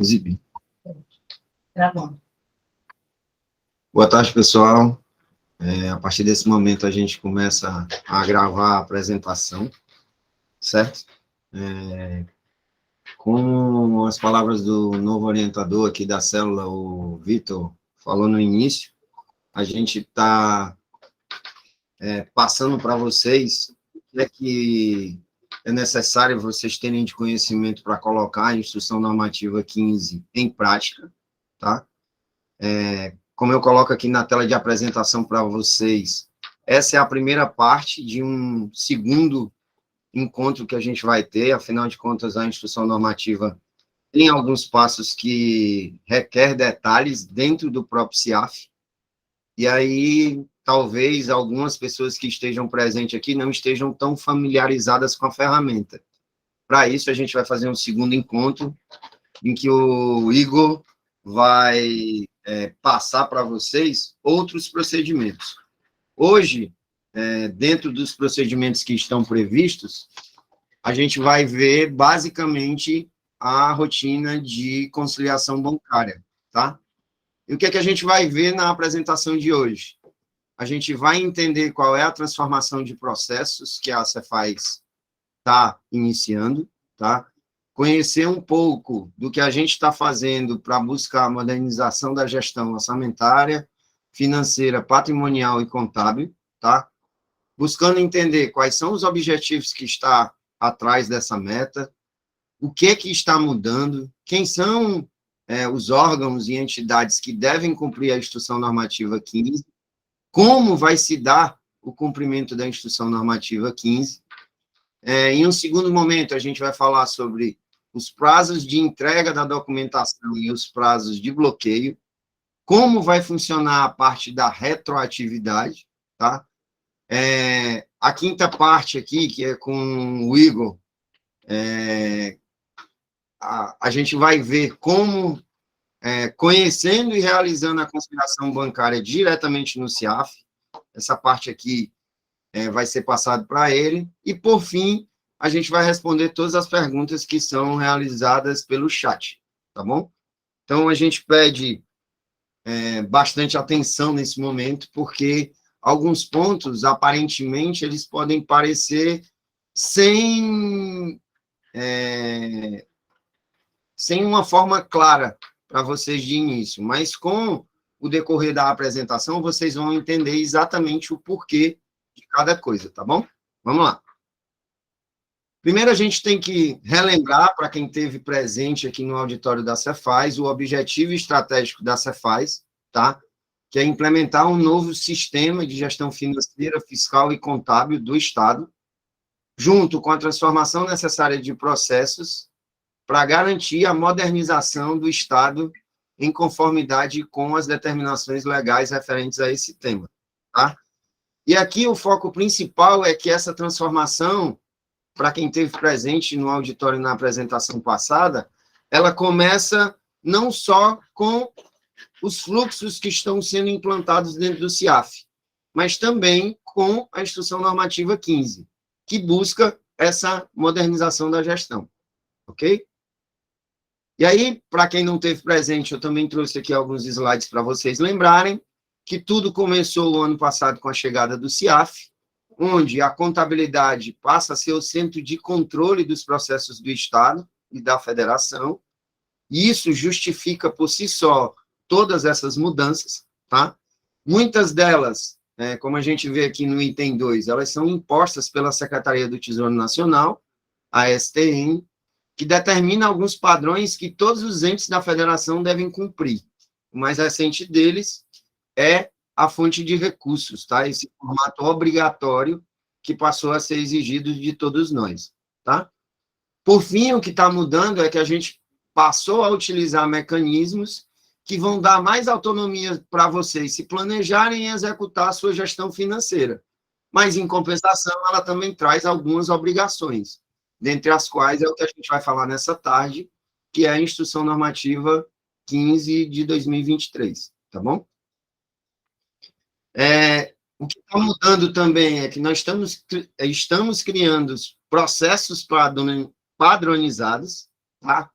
Exibir. Boa tarde, pessoal. A partir desse momento, a gente começa a gravar a apresentação, certo? Com as palavras do novo orientador aqui da célula, o Vitor, falou no início, a gente está passando para vocês o que é necessário vocês terem de conhecimento para colocar a Instrução Normativa 15 em prática, tá? Como eu coloco aqui na tela de apresentação para vocês, essa é a primeira parte de um segundo encontro que a gente vai ter, afinal de contas, a Instrução Normativa tem alguns passos que requer detalhes dentro do próprio CIAF, e aí talvez algumas pessoas que estejam presentes aqui não estejam tão familiarizadas com a ferramenta. Para isso, a gente vai fazer um segundo encontro, em que o Igor vai passar para vocês outros procedimentos. Hoje, dentro dos procedimentos que estão previstos, a gente vai ver, basicamente, a rotina de conciliação bancária, tá? E o que é que a gente vai ver na apresentação de hoje? A gente vai entender qual é a transformação de processos que a Cefaz está iniciando, tá? Conhecer um pouco do que a gente está fazendo para buscar a modernização da gestão orçamentária, financeira, patrimonial e contábil, tá? Buscando entender quais são os objetivos que está atrás dessa meta, o que está mudando, quem são os órgãos e entidades que devem cumprir a Instrução Normativa 15, como vai se dar o cumprimento da Instrução Normativa 15. Em um segundo momento, a gente vai falar sobre os prazos de entrega da documentação e os prazos de bloqueio, como vai funcionar a parte da retroatividade, tá? A quinta parte aqui, que é com o Igor, a gente vai ver como, conhecendo e realizando a conciliação bancária diretamente no CIAF, essa parte aqui vai ser passado para ele, e, por fim, a gente vai responder todas as perguntas que são realizadas pelo chat, tá bom? Então, a gente pede bastante atenção nesse momento, porque alguns pontos, aparentemente, eles podem parecer sem uma forma clara para vocês de início, mas com o decorrer da apresentação, vocês vão entender exatamente o porquê de cada coisa, tá bom? Vamos lá. Primeiro, a gente tem que relembrar, para quem esteve presente aqui no auditório da Cefaz, o objetivo estratégico da Cefaz, tá? Que é implementar um novo sistema de gestão financeira, fiscal e contábil do Estado, junto com a transformação necessária de processos para garantir a modernização do Estado em conformidade com as determinações legais referentes a esse tema, tá? E aqui o foco principal é que essa transformação, para quem esteve presente no auditório na apresentação passada, ela começa não só com os fluxos que estão sendo implantados dentro do CIAF, mas também com a Instrução Normativa 15, que busca essa modernização da gestão, ok? E aí, para quem não esteve presente, eu também trouxe aqui alguns slides para vocês lembrarem que tudo começou o ano passado com a chegada do CIAF, onde a contabilidade passa a ser o centro de controle dos processos do Estado e da Federação, e isso justifica por si só todas essas mudanças, tá? Muitas delas, como a gente vê aqui no item 2, elas são impostas pela Secretaria do Tesouro Nacional, a STN, que determina alguns padrões que todos os entes da Federação devem cumprir. O mais recente deles é a fonte de recursos, tá? Esse formato obrigatório que passou a ser exigido de todos nós, tá? Por fim, o que está mudando é que a gente passou a utilizar mecanismos que vão dar mais autonomia para vocês se planejarem e executar a sua gestão financeira. Mas, em compensação, ela também traz algumas obrigações, dentre as quais é o que a gente vai falar nessa tarde, que é a Instrução Normativa 15 de 2023, tá bom? O que está mudando também é que nós estamos criando processos padronizados, tá?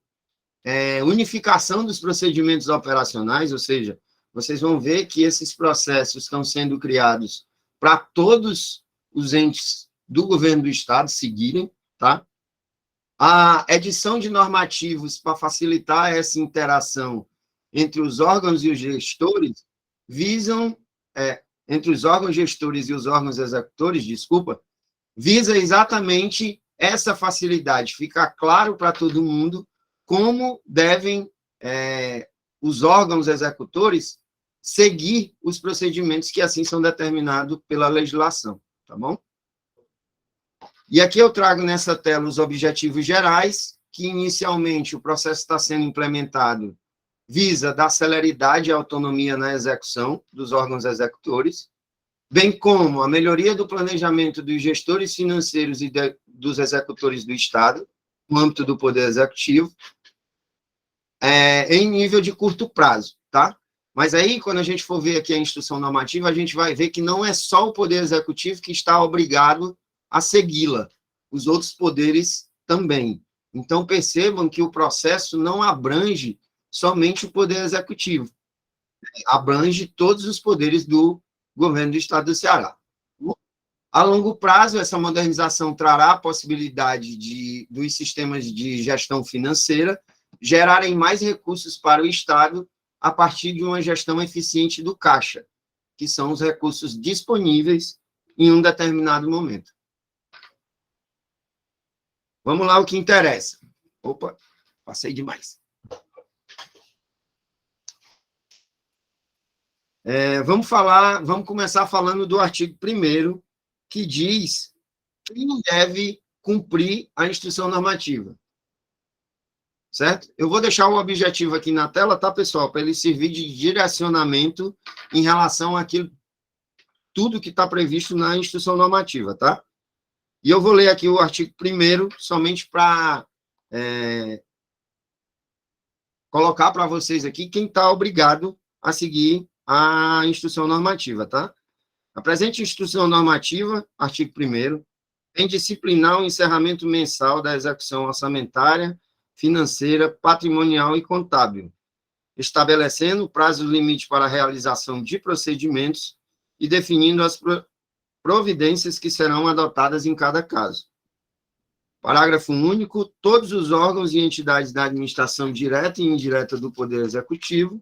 unificação dos procedimentos operacionais, ou seja, vocês vão ver que esses processos estão sendo criados para todos os entes do governo do Estado seguirem, tá? A edição de normativos para facilitar essa interação entre os órgãos e os gestores visam, entre os órgãos gestores e os órgãos executores, desculpa, visa exatamente essa facilidade, ficar claro para todo mundo como devem os órgãos executores seguir os procedimentos que assim são determinados pela legislação, tá bom? E aqui eu trago nessa tela os objetivos gerais, que inicialmente o processo está sendo implementado visa dar celeridade e autonomia na execução dos órgãos executores, bem como a melhoria do planejamento dos gestores financeiros e dos executores do Estado, no âmbito do Poder Executivo, em nível de curto prazo, tá? Mas aí, quando a gente for ver aqui a instrução normativa, a gente vai ver que não é só o Poder Executivo que está obrigado a segui-la, os outros poderes também. Então, percebam que o processo não abrange somente o Poder Executivo, abrange todos os poderes do governo do Estado do Ceará. A longo prazo, essa modernização trará a possibilidade dos sistemas de gestão financeira gerarem mais recursos para o Estado a partir de uma gestão eficiente do caixa, que são os recursos disponíveis em um determinado momento. Vamos lá, o que interessa. Opa, passei demais. Vamos começar falando do artigo 1º, que diz quem deve cumprir a instrução normativa. Certo? Eu vou deixar o objetivo aqui na tela, tá, pessoal? Para ele servir de direcionamento em relação àquilo, tudo que está previsto na instrução normativa, tá? E eu vou ler aqui o artigo 1º, somente para colocar para vocês aqui quem está obrigado a seguir a instrução normativa, tá? A presente instrução normativa, artigo 1º, tem disciplinar o encerramento mensal da execução orçamentária, financeira, patrimonial e contábil, estabelecendo o prazo limite para a realização de procedimentos e definindo as providências que serão adotadas em cada caso. Parágrafo único. Todos os órgãos e entidades da administração direta e indireta do Poder Executivo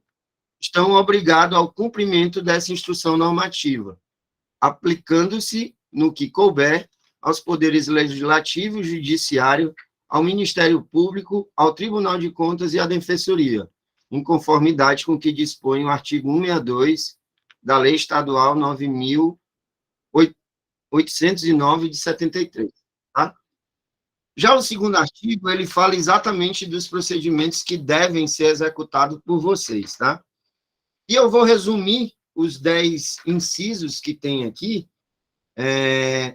estão obrigados ao cumprimento dessa instrução normativa, aplicando-se, no que couber, aos poderes legislativo, judiciário, ao Ministério Público, ao Tribunal de Contas e à Defensoria, em conformidade com o que dispõe o artigo 162 da Lei Estadual 9.809 de 73. Tá? Já o segundo artigo, ele fala exatamente dos procedimentos que devem ser executados por vocês, tá? E eu vou resumir os 10 incisos que tem aqui,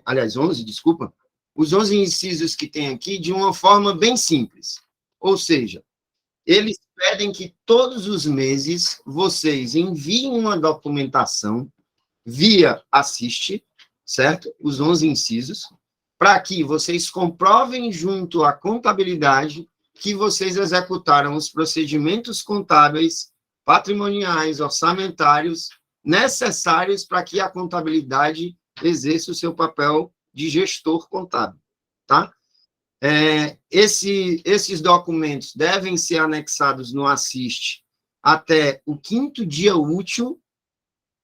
aliás, 11, desculpa, os 11 incisos que tem aqui de uma forma bem simples. Ou seja, eles pedem que todos os meses vocês enviem uma documentação via Assist, certo? Os 11 incisos, para que vocês comprovem junto à contabilidade que vocês executaram os procedimentos contábeis, patrimoniais, orçamentários, necessários para que a contabilidade exerça o seu papel de gestor contábil, tá? Esses documentos devem ser anexados no Assist até o 5º dia útil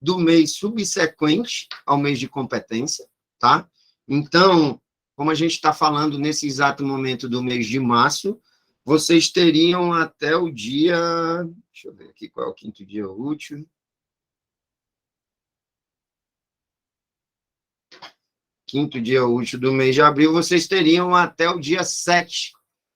do mês subsequente ao mês de competência, tá? Então, como a gente está falando nesse exato momento do mês de março, vocês teriam até o dia... Deixa eu ver aqui qual é o 5º dia útil. 5º dia útil do mês de abril, vocês teriam até o dia 7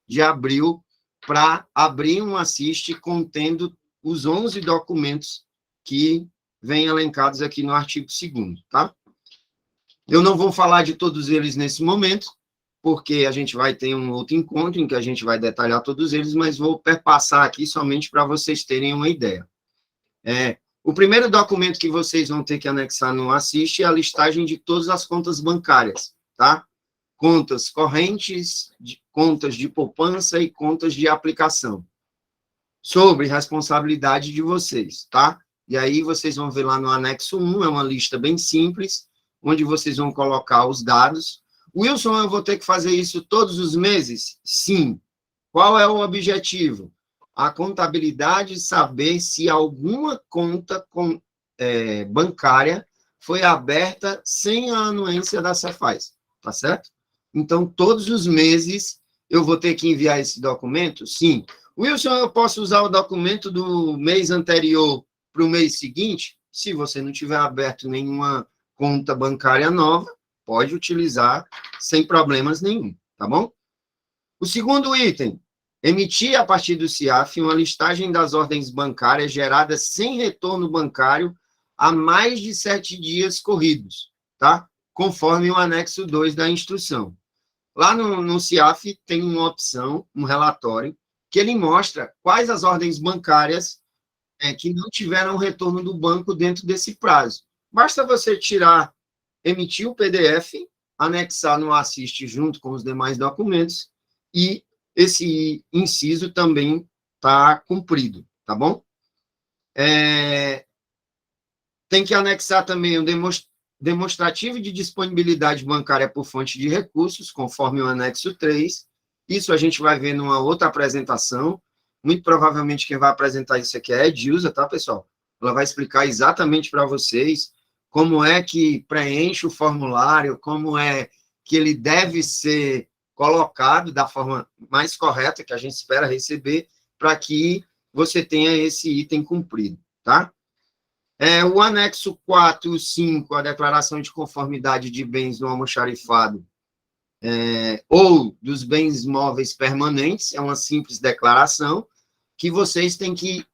de abril para abrir um Assist contendo os 11 documentos que vêm elencados aqui no artigo 2º, tá? Eu não vou falar de todos eles nesse momento, porque a gente vai ter um outro encontro em que a gente vai detalhar todos eles, mas vou perpassar aqui somente para vocês terem uma ideia. O primeiro documento que vocês vão ter que anexar no Assist é a listagem de todas as contas bancárias, tá? Contas correntes, contas de poupança e contas de aplicação. sobre responsabilidade de vocês, tá? E aí vocês vão ver lá no anexo 1, é uma lista bem simples, onde vocês vão colocar os dados. Wilson, eu vou ter que fazer isso todos os meses? Sim. Qual é o objetivo? A contabilidade saber se alguma conta bancária foi aberta sem a anuência da Cefaz, tá certo? Então, todos os meses, eu vou ter que enviar esse documento? Sim. Wilson, eu posso usar o documento do mês anterior para o mês seguinte? Se você não tiver aberto nenhuma conta bancária nova, pode utilizar sem problemas nenhum, tá bom? O segundo item, emitir a partir do CIAF uma listagem das ordens bancárias geradas sem retorno bancário há mais de 7 dias corridos, tá? Conforme o anexo 2 da instrução. Lá no CIAF tem uma opção, um relatório, que ele mostra quais as ordens bancárias que não tiveram retorno do banco dentro desse prazo. Basta você emitir o PDF, anexar no Assist junto com os demais documentos, e esse inciso também está cumprido, tá bom? Tem que anexar também o demonstrativo de disponibilidade bancária por fonte de recursos, conforme o anexo 3. Isso a gente vai ver numa outra apresentação. Muito provavelmente quem vai apresentar isso aqui é a Edilza, tá, pessoal? Ela vai explicar exatamente para vocês como é que preenche o formulário, como é que ele deve ser colocado da forma mais correta que a gente espera receber, para que você tenha esse item cumprido, tá? O anexo 4 e 5, a declaração de conformidade de bens no almoxarifado, ou dos bens móveis permanentes, é uma simples declaração que vocês têm que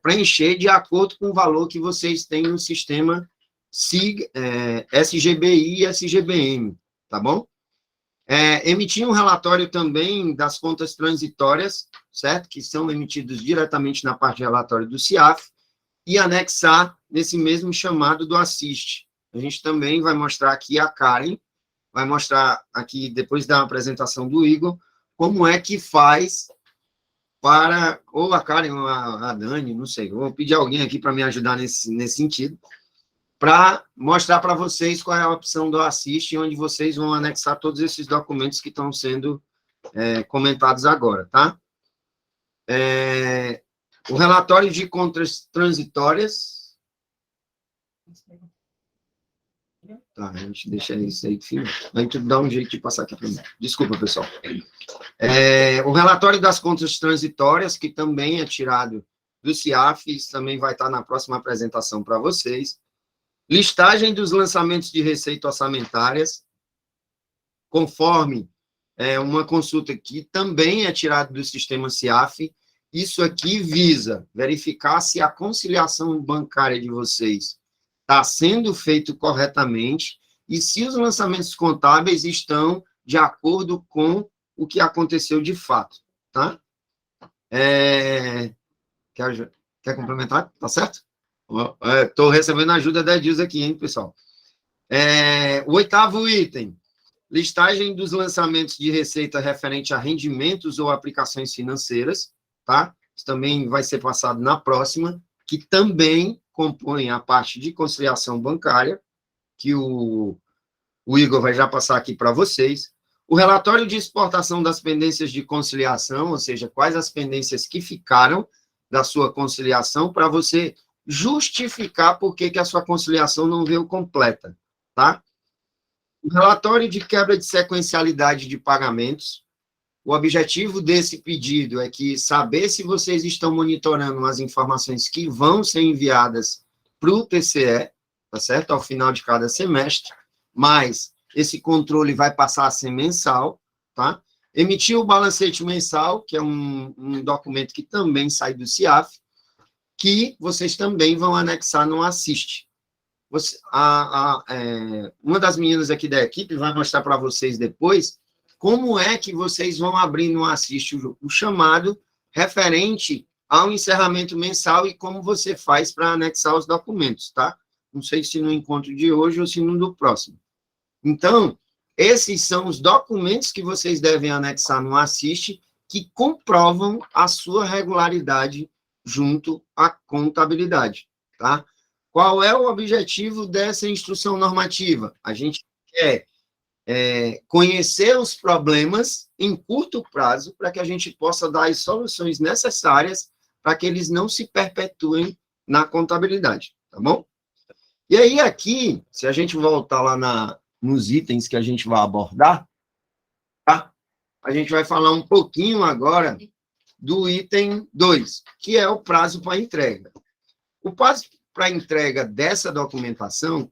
preencher de acordo com o valor que vocês têm no sistema SGBI e SGBM, tá bom? Emitir um relatório também das contas transitórias, certo? Que são emitidos diretamente na parte de relatório do CIAF, e anexar nesse mesmo chamado do Assist. A gente também vai mostrar aqui a Karen, vai mostrar aqui, depois da apresentação do Igor, como é que faz para, ou a Karen ou a Dani, não sei, vou pedir alguém aqui para me ajudar nesse sentido, para mostrar para vocês qual é a opção do Assist, onde vocês vão anexar todos esses documentos que estão sendo comentados agora, tá? O relatório de contas transitórias. Tá, a gente deixa isso aí, filho. A gente dá um jeito de passar aqui para mim. Desculpa, pessoal. O relatório das contas transitórias, que também é tirado do CIAF, isso também vai estar na próxima apresentação para vocês. Listagem dos lançamentos de receita orçamentárias, conforme uma consulta que também é tirada do sistema CIAF. Isso aqui visa verificar se a conciliação bancária de vocês está sendo feito corretamente e se os lançamentos contábeis estão de acordo com o que aconteceu de fato, tá? Quer complementar? Tá certo? Estou recebendo a ajuda da Edilza aqui, hein, pessoal? O 8º item, listagem dos lançamentos de receita referente a rendimentos ou aplicações financeiras, tá? Isso também vai ser passado na próxima, que também compõe a parte de conciliação bancária, que o Igor vai já passar aqui para vocês. O relatório de exportação das pendências de conciliação, ou seja, quais as pendências que ficaram da sua conciliação, para você justificar por que a sua conciliação não veio completa, tá? O relatório de quebra de sequencialidade de pagamentos. O objetivo desse pedido é que saber se vocês estão monitorando as informações que vão ser enviadas para o TCE, tá certo? Ao final de cada semestre, mas esse controle vai passar a ser mensal, tá? Emitir o balancete mensal, que é um documento que também sai do CIAF, que vocês também vão anexar no Assist. Uma das meninas aqui da equipe vai mostrar para vocês depois como é que vocês vão abrir no Assist o chamado referente ao encerramento mensal e como você faz para anexar os documentos, tá? Não sei se no encontro de hoje ou se no do próximo. Então, esses são os documentos que vocês devem anexar no Assist que comprovam a sua regularidade junto à contabilidade, tá? Qual é o objetivo dessa instrução normativa? A gente quer conhecer os problemas em curto prazo para que a gente possa dar as soluções necessárias para que eles não se perpetuem na contabilidade, tá bom? E aí, aqui, se a gente voltar lá nos itens que a gente vai abordar, tá? A gente vai falar um pouquinho agora do item 2, que é o prazo para entrega. O prazo para entrega dessa documentação,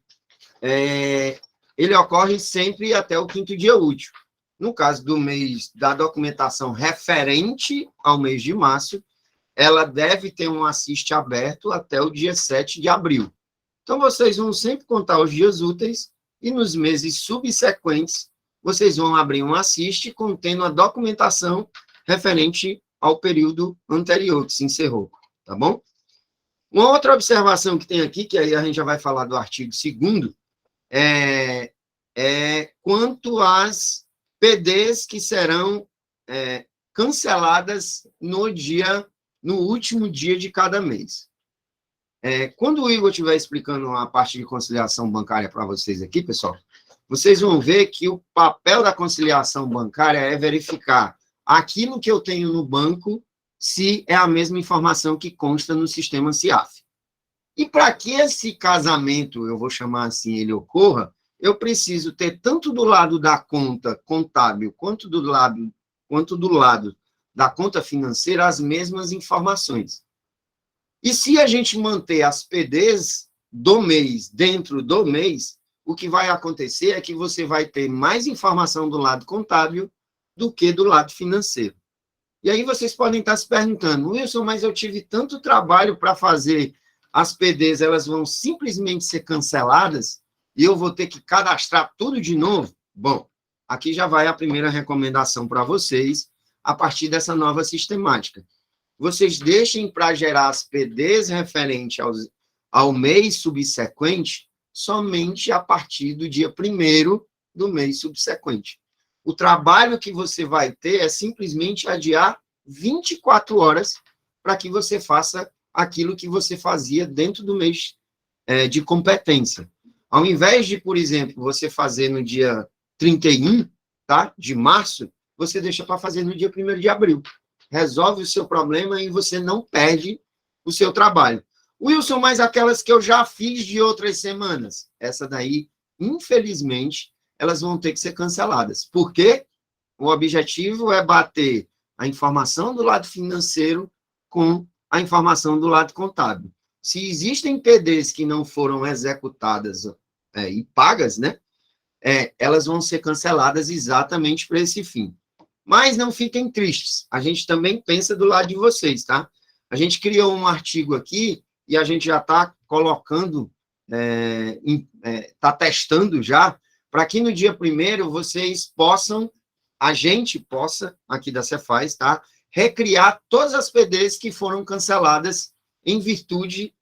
ele ocorre sempre até o 5º dia útil. No caso do mês da documentação referente ao mês de março, ela deve ter um assist aberto até o dia 7 de abril. Então, vocês vão sempre contar os dias úteis e nos meses subsequentes, vocês vão abrir um assist contendo a documentação referente ao período anterior que se encerrou, tá bom? Uma outra observação que tem aqui, que aí a gente já vai falar do artigo 2º, quanto às PDs que serão canceladas no último dia de cada mês. Quando o Igor estiver explicando a parte de conciliação bancária para vocês aqui, pessoal, vocês vão ver que o papel da conciliação bancária é verificar aquilo que eu tenho no banco, se é a mesma informação que consta no sistema CIAF. E para que esse casamento, eu vou chamar assim, ele ocorra, eu preciso ter tanto do lado da conta contábil quanto do lado da conta financeira as mesmas informações. E se a gente manter as PDs do mês dentro do mês, o que vai acontecer é que você vai ter mais informação do lado contábil do que do lado financeiro. E aí vocês podem estar se perguntando, Wilson, mas eu tive tanto trabalho para fazer as PDs, elas vão simplesmente ser canceladas e eu vou ter que cadastrar tudo de novo? Bom, aqui já vai a primeira recomendação para vocês, a partir dessa nova sistemática. Vocês deixem para gerar as PDs referente ao mês subsequente somente a partir do dia 1º do mês subsequente. O trabalho que você vai ter é simplesmente adiar 24 horas para que você faça aquilo que você fazia dentro do mês de competência. Ao invés de, por exemplo, você fazer no dia 31, tá, de março, você deixa para fazer no dia 1º de abril. Resolve o seu problema e você não perde o seu trabalho. Wilson, mas aquelas que eu já fiz de outras semanas, essa daí, infelizmente, elas vão ter que ser canceladas. Por quê? O objetivo é bater a informação do lado financeiro com a informação do lado contábil. Se existem PDs que não foram executadas e pagas, né, elas vão ser canceladas exatamente para esse fim. Mas não fiquem tristes, a gente também pensa do lado de vocês, tá? A gente criou um artigo aqui e a gente já está colocando, está testando já, para que no dia 1º vocês possam, a gente possa, aqui da Cefaz, tá? Recriar todas as PDs que foram canceladas em virtude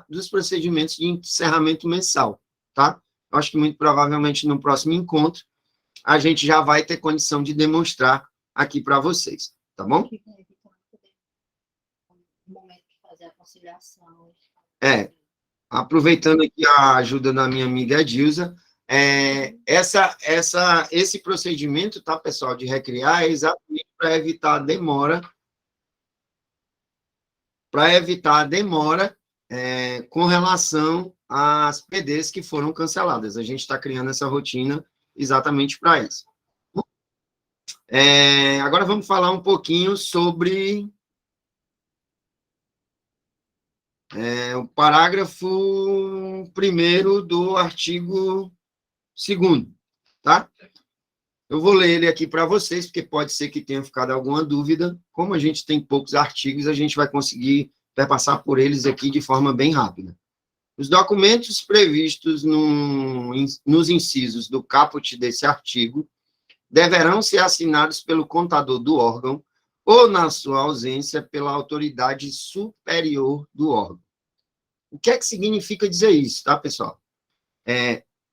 dos procedimentos de encerramento mensal, tá? Eu acho que muito provavelmente no próximo encontro a gente já vai ter condição de demonstrar aqui para vocês, tá bom? Aproveitando aqui a ajuda da minha amiga Dilza, esse procedimento, tá, pessoal, de recriar é exatamente para evitar a demora, com relação às PDs que foram canceladas. A gente está criando essa rotina exatamente para isso. Agora vamos falar um pouquinho sobre o parágrafo 1º do artigo 2º, tá? Eu vou ler ele aqui para vocês, porque pode ser que tenha ficado alguma dúvida. Como a gente tem poucos artigos, a gente vai conseguir passar por eles aqui de forma bem rápida. Os documentos previstos nos incisos do caput desse artigo deverão ser assinados pelo contador do órgão ou, na sua ausência, pela autoridade superior do órgão. O que é que significa dizer isso, tá, pessoal?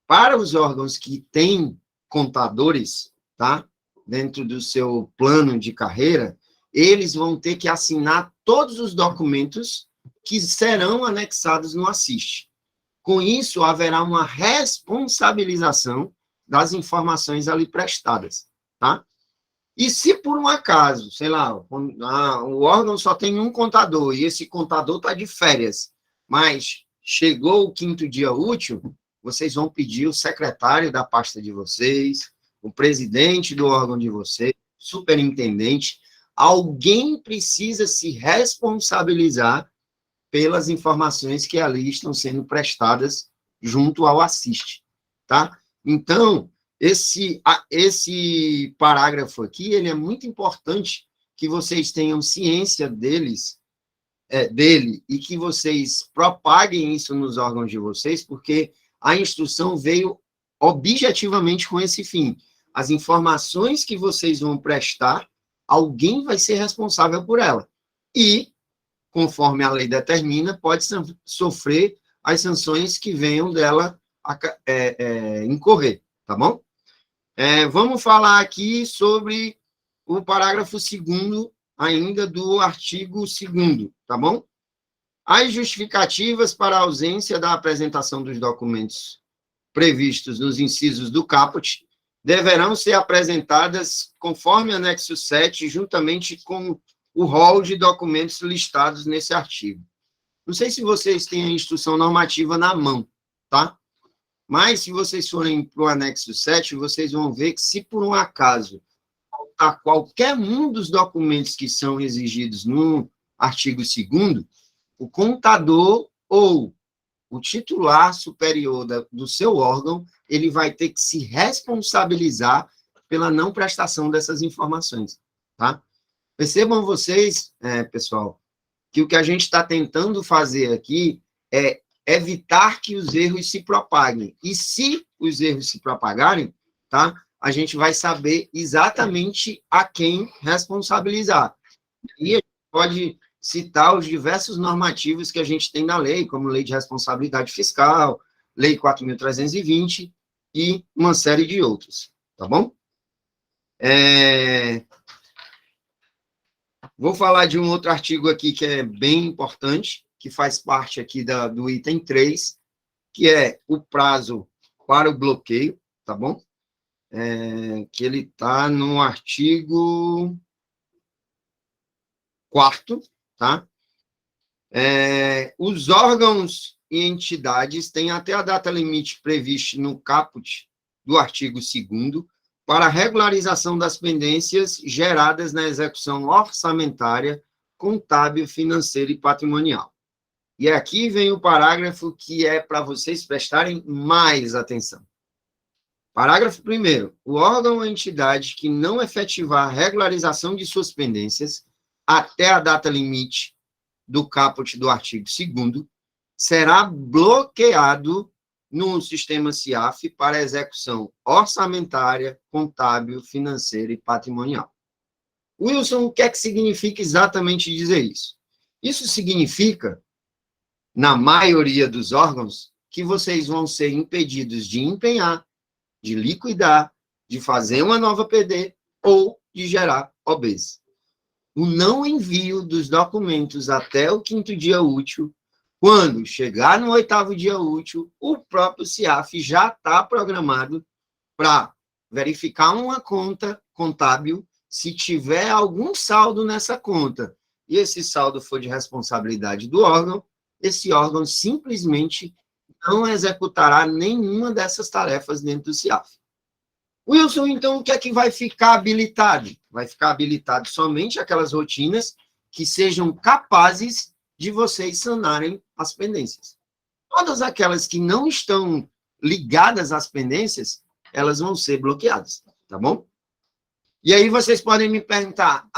Para os órgãos que têm contadores, tá, dentro do seu plano de carreira, eles vão ter que assinar todos os documentos que serão anexados no Assist. Com isso, haverá uma responsabilização das informações ali prestadas, tá? E se por um acaso, sei lá, o órgão só tem um contador e esse contador está de férias, mas chegou o 5º dia útil, vocês vão pedir o secretário da pasta de vocês, o presidente do órgão de vocês, superintendente, alguém precisa se responsabilizar pelas informações que ali estão sendo prestadas junto ao Assist, tá? Então, esse parágrafo aqui, ele é muito importante que vocês tenham ciência dele, e que vocês propaguem isso nos órgãos de vocês, porque a instrução veio objetivamente com esse fim. As informações que vocês vão prestar, alguém vai ser responsável por ela. E, conforme a lei determina, pode sofrer as sanções que venham dela incorrer, tá bom? Vamos falar aqui sobre o parágrafo 2º, ainda do artigo 2º, tá bom? As justificativas para a ausência da apresentação dos documentos previstos nos incisos do caput deverão ser apresentadas conforme anexo 7, juntamente com o rol de documentos listados nesse artigo. Não sei se vocês têm a instrução normativa na mão, tá? Mas, se vocês forem para o anexo 7, vocês vão ver que, se por um acaso faltar qualquer um dos documentos que são exigidos no artigo 2º, o contador ou o titular superior do seu órgão, ele vai ter que se responsabilizar pela não prestação dessas informações, tá? Percebam vocês, pessoal, que o que a gente está tentando fazer aqui é evitar que os erros se propaguem. E se os erros se propagarem, tá? A gente vai saber exatamente a quem responsabilizar. E a gente pode citar os diversos normativos que a gente tem na lei, como Lei de Responsabilidade Fiscal, Lei 4.320 e uma série de outros, tá bom? Vou falar de um outro artigo aqui que é bem importante, que faz parte aqui do item 3, que é o prazo para o bloqueio, tá bom? Que ele está no artigo 4º, tá? Os órgãos e entidades têm até a data limite prevista no caput do artigo 2º para a regularização das pendências geradas na execução orçamentária, contábil, financeira e patrimonial. E aqui vem o parágrafo que é para vocês prestarem mais atenção. Parágrafo 1º. O órgão ou entidade que não efetivar a regularização de suas pendências até a data limite do caput do artigo 2º será bloqueado no sistema CIAF para execução orçamentária, contábil, financeira e patrimonial. Wilson, o que é que significa exatamente dizer isso? Isso significa, na maioria dos órgãos, que vocês vão ser impedidos de empenhar, de liquidar, de fazer uma nova PD ou de gerar OBs. O não envio dos documentos até o 5º dia útil, quando chegar no 8º dia útil, o próprio CIAF já está programado para verificar uma conta contábil, se tiver algum saldo nessa conta, e esse saldo for de responsabilidade do órgão, esse órgão simplesmente não executará nenhuma dessas tarefas dentro do CIAF. Wilson, então, o que é que vai ficar habilitado? Vai ficar habilitado somente aquelas rotinas que sejam capazes de vocês sanarem as pendências. Todas aquelas que não estão ligadas às pendências, elas vão ser bloqueadas, tá bom? E aí vocês podem me perguntar,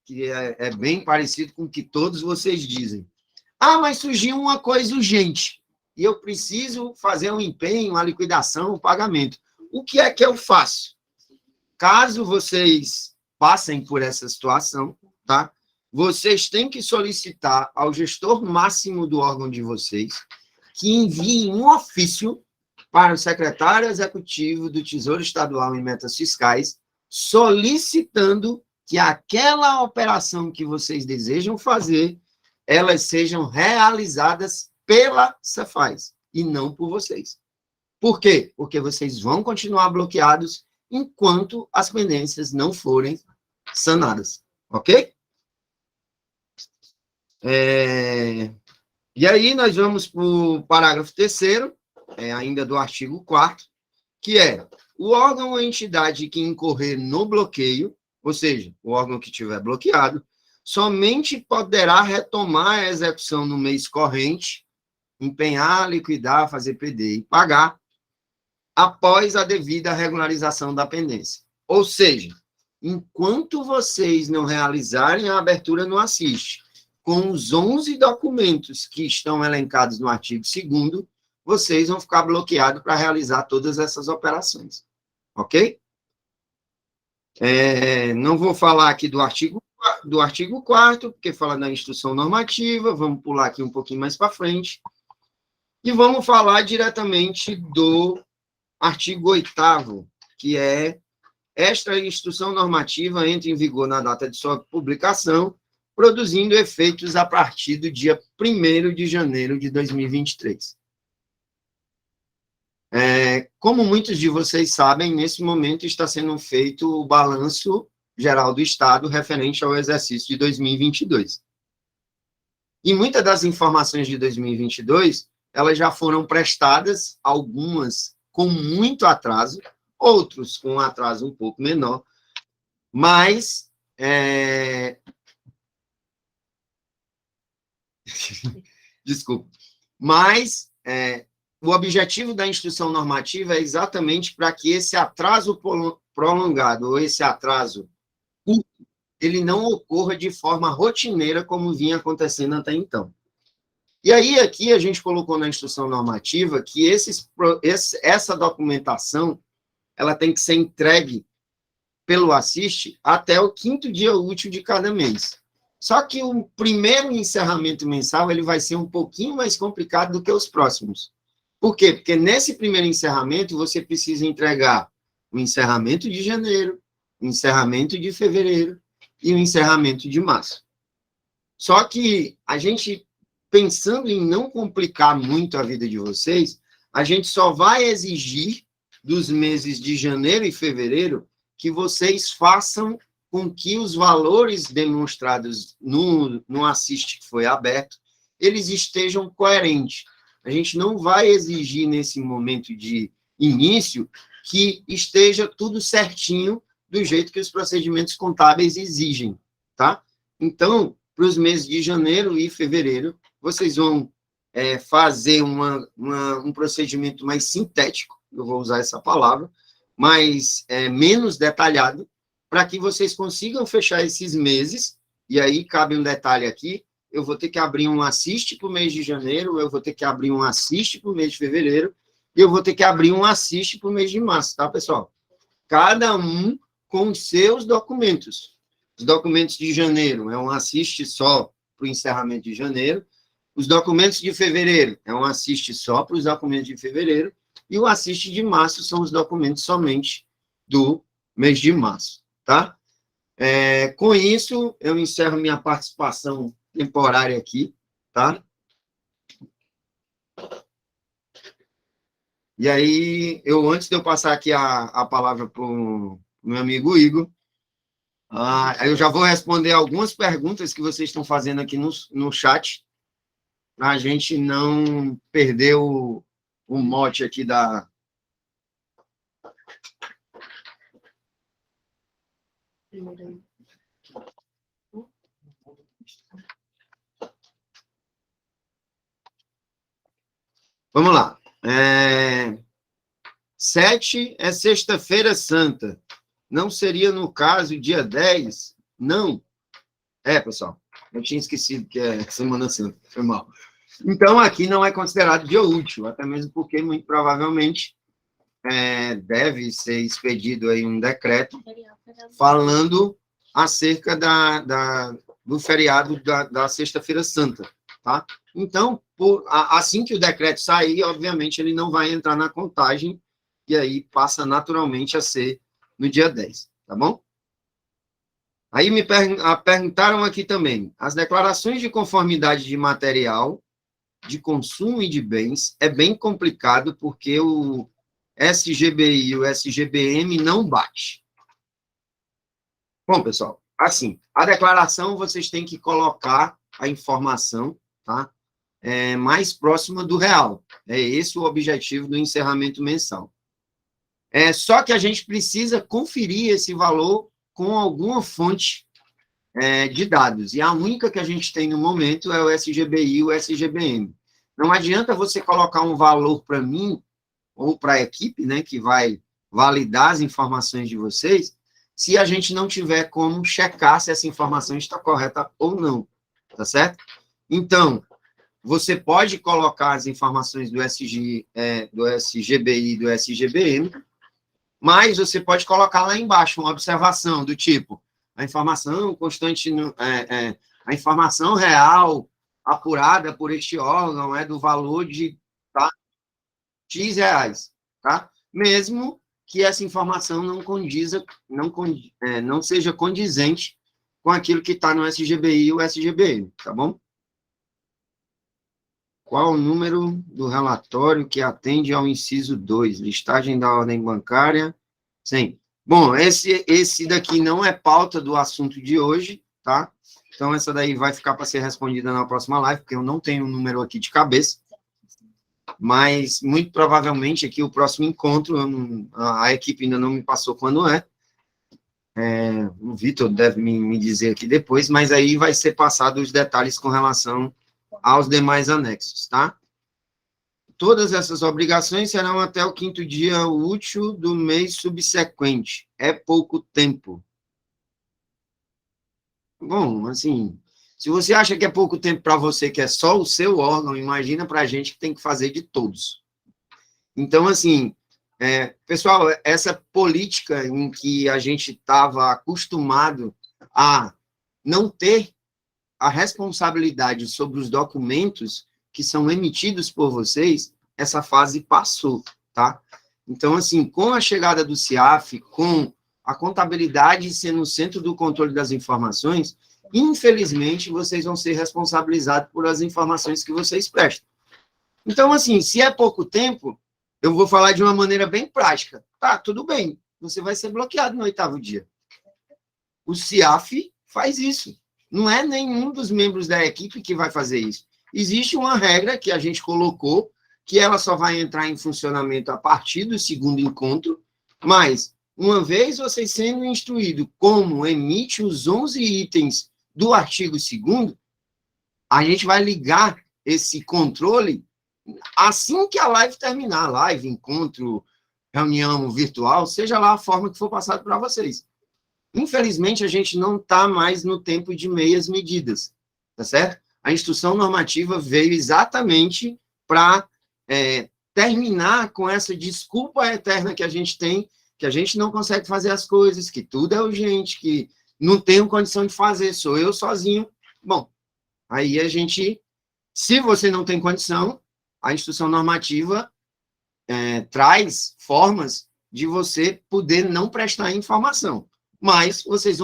que é bem parecido com o que todos vocês dizem. Mas surgiu uma coisa urgente, e eu preciso fazer um empenho, uma liquidação, um pagamento. O que é que eu faço? Caso vocês passem por essa situação, tá? Vocês têm que solicitar ao gestor máximo do órgão de vocês que envie um ofício para o secretário executivo do Tesouro Estadual em Metas Fiscais, solicitando que aquela operação que vocês desejam fazer, elas sejam realizadas pela Cefaz e não por vocês. Por quê? Porque vocês vão continuar bloqueados enquanto as pendências não forem sanadas, ok? E aí nós vamos para o parágrafo 3º, ainda do artigo 4º, que é o órgão ou entidade que incorrer no bloqueio, ou seja, o órgão que estiver bloqueado, somente poderá retomar a execução no mês corrente, empenhar, liquidar, fazer PD e pagar, após a devida regularização da pendência. Ou seja, enquanto vocês não realizarem a abertura no Assist, com os 11 documentos que estão elencados no artigo 2º, vocês vão ficar bloqueados para realizar todas essas operações. Ok? Não vou falar aqui do artigo 4º, porque fala da instrução normativa, vamos pular aqui um pouquinho mais para frente, e vamos falar diretamente do artigo 8º, que é: esta instrução normativa entra em vigor na data de sua publicação, produzindo efeitos a partir do dia 1º de janeiro de 2023. Como muitos de vocês sabem, nesse momento está sendo feito o balanço geral do Estado referente ao exercício de 2022. E muitas das informações de 2022, elas já foram prestadas, algumas com muito atraso, outros com um atraso um pouco menor, mas desculpa, mas o objetivo da instrução normativa é exatamente para que esse atraso prolongado, ou esse atraso curto, ele não ocorra de forma rotineira, como vinha acontecendo até então. E aí, aqui, a gente colocou na instrução normativa que essa documentação, ela tem que ser entregue pelo Assist até o 5º dia útil de cada mês. Só que o primeiro encerramento mensal, ele vai ser um pouquinho mais complicado do que os próximos. Por quê? Porque nesse primeiro encerramento, você precisa entregar o encerramento de janeiro, o encerramento de fevereiro e o encerramento de março. Só que a gente, pensando em não complicar muito a vida de vocês, a gente só vai exigir dos meses de janeiro e fevereiro que vocês façam com que os valores demonstrados no Assist que foi aberto, eles estejam coerentes. A gente não vai exigir, nesse momento de início, que esteja tudo certinho do jeito que os procedimentos contábeis exigem, tá? Então, para os meses de janeiro e fevereiro, vocês vão fazer um procedimento mais sintético, eu vou usar essa palavra, mas menos detalhado, para que vocês consigam fechar esses meses, e aí cabe um detalhe aqui: eu vou ter que abrir um Assist para o mês de janeiro, eu vou ter que abrir um Assist para o mês de fevereiro, e eu vou ter que abrir um Assist para o mês de março, tá, pessoal? Cada um com os seus documentos. Os documentos de janeiro é um Assist só para o encerramento de janeiro, os documentos de fevereiro é um Assist só para os documentos de fevereiro, e o Assist de março são os documentos somente do mês de março, tá? Com isso, eu encerro minha participação temporária aqui, tá? E aí, antes de eu passar aqui a palavra para o meu amigo Igor, eu já vou responder algumas perguntas que vocês estão fazendo aqui no chat, para a gente não perder o mote aqui da... Vamos lá. 7 é Sexta-feira Santa. Não seria, no caso, dia 10? Não. Pessoal, eu tinha esquecido que é Semana Santa, foi mal. Então, aqui não é considerado dia útil, até mesmo porque, muito provavelmente, deve ser expedido aí um decreto falando acerca do feriado da Sexta-feira Santa, tá? Então, assim que o decreto sair, obviamente, ele não vai entrar na contagem, e aí passa naturalmente a ser no dia 10, tá bom? Aí me perguntaram aqui também, as declarações de conformidade de material, de consumo e de bens, é bem complicado porque o SGBI e o SGBM não bate. Bom, pessoal, assim, a declaração vocês têm que colocar a informação, tá? Mais próxima do real. É esse o objetivo do encerramento mensal. Só que a gente precisa conferir esse valor com alguma fonte de dados. E a única que a gente tem no momento é o SGBI e o SGBM. Não adianta você colocar um valor para mim ou para a equipe, né, que vai validar as informações de vocês, se a gente não tiver como checar se essa informação está correta ou não, tá certo? Então, você pode colocar as informações do SGBI e do SGBM, mas você pode colocar lá embaixo uma observação do tipo, a informação constante, a informação real apurada por este órgão é do valor de X reais, tá? Mesmo que essa informação não seja condizente com aquilo que está no SGBI e o SGBM, tá bom? Qual o número do relatório que atende ao inciso 2? Listagem da ordem bancária? Sim. Bom, esse daqui não é pauta do assunto de hoje, tá? Então, essa daí vai ficar para ser respondida na próxima live, porque eu não tenho o número aqui de cabeça. Mas, muito provavelmente, aqui o próximo encontro, a equipe ainda não me passou quando é. O Vitor deve me dizer aqui depois, mas aí vai ser passado os detalhes com relação aos demais anexos, tá? Todas essas obrigações serão até o 5º dia útil do mês subsequente. É pouco tempo. Bom, assim, se você acha que é pouco tempo para você, que é só o seu órgão, imagina para a gente que tem que fazer de todos. Então, assim, pessoal, essa política em que a gente estava acostumado a não ter a responsabilidade sobre os documentos que são emitidos por vocês, essa fase passou, tá? Então, assim, com a chegada do CIAF, com a contabilidade sendo o centro do controle das informações, infelizmente, vocês vão ser responsabilizados por as informações que vocês prestam. Então, assim, se é pouco tempo, eu vou falar de uma maneira bem prática. Tá, tudo bem, você vai ser bloqueado no 8º dia. O CIAF faz isso. Não é nenhum dos membros da equipe que vai fazer isso. Existe uma regra que a gente colocou, que ela só vai entrar em funcionamento a partir do 2º encontro, mas, uma vez vocês sendo instruídos como emite os 11 itens do artigo 2º, a gente vai ligar esse controle assim que a live terminar, live, encontro, reunião virtual, seja lá a forma que for passado para vocês. Infelizmente, a gente não está mais no tempo de meias medidas, tá certo? A instrução normativa veio exatamente para terminar com essa desculpa eterna que a gente tem, que a gente não consegue fazer as coisas, que tudo é urgente, que não tenho condição de fazer, sou eu sozinho. Bom, aí a gente, se você não tem condição, a instrução normativa traz formas de você poder não prestar informação. Mas vocês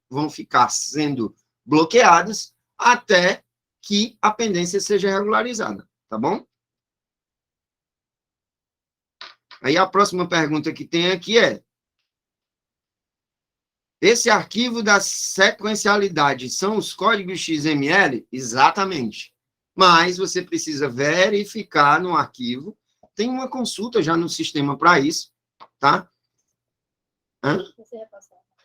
vão ficar sendo bloqueados até que a pendência seja regularizada, tá bom? Aí a próxima pergunta que tem aqui é: esse arquivo da sequencialidade são os códigos XML? Exatamente. Mas você precisa verificar no arquivo. Tem uma consulta já no sistema para isso, tá?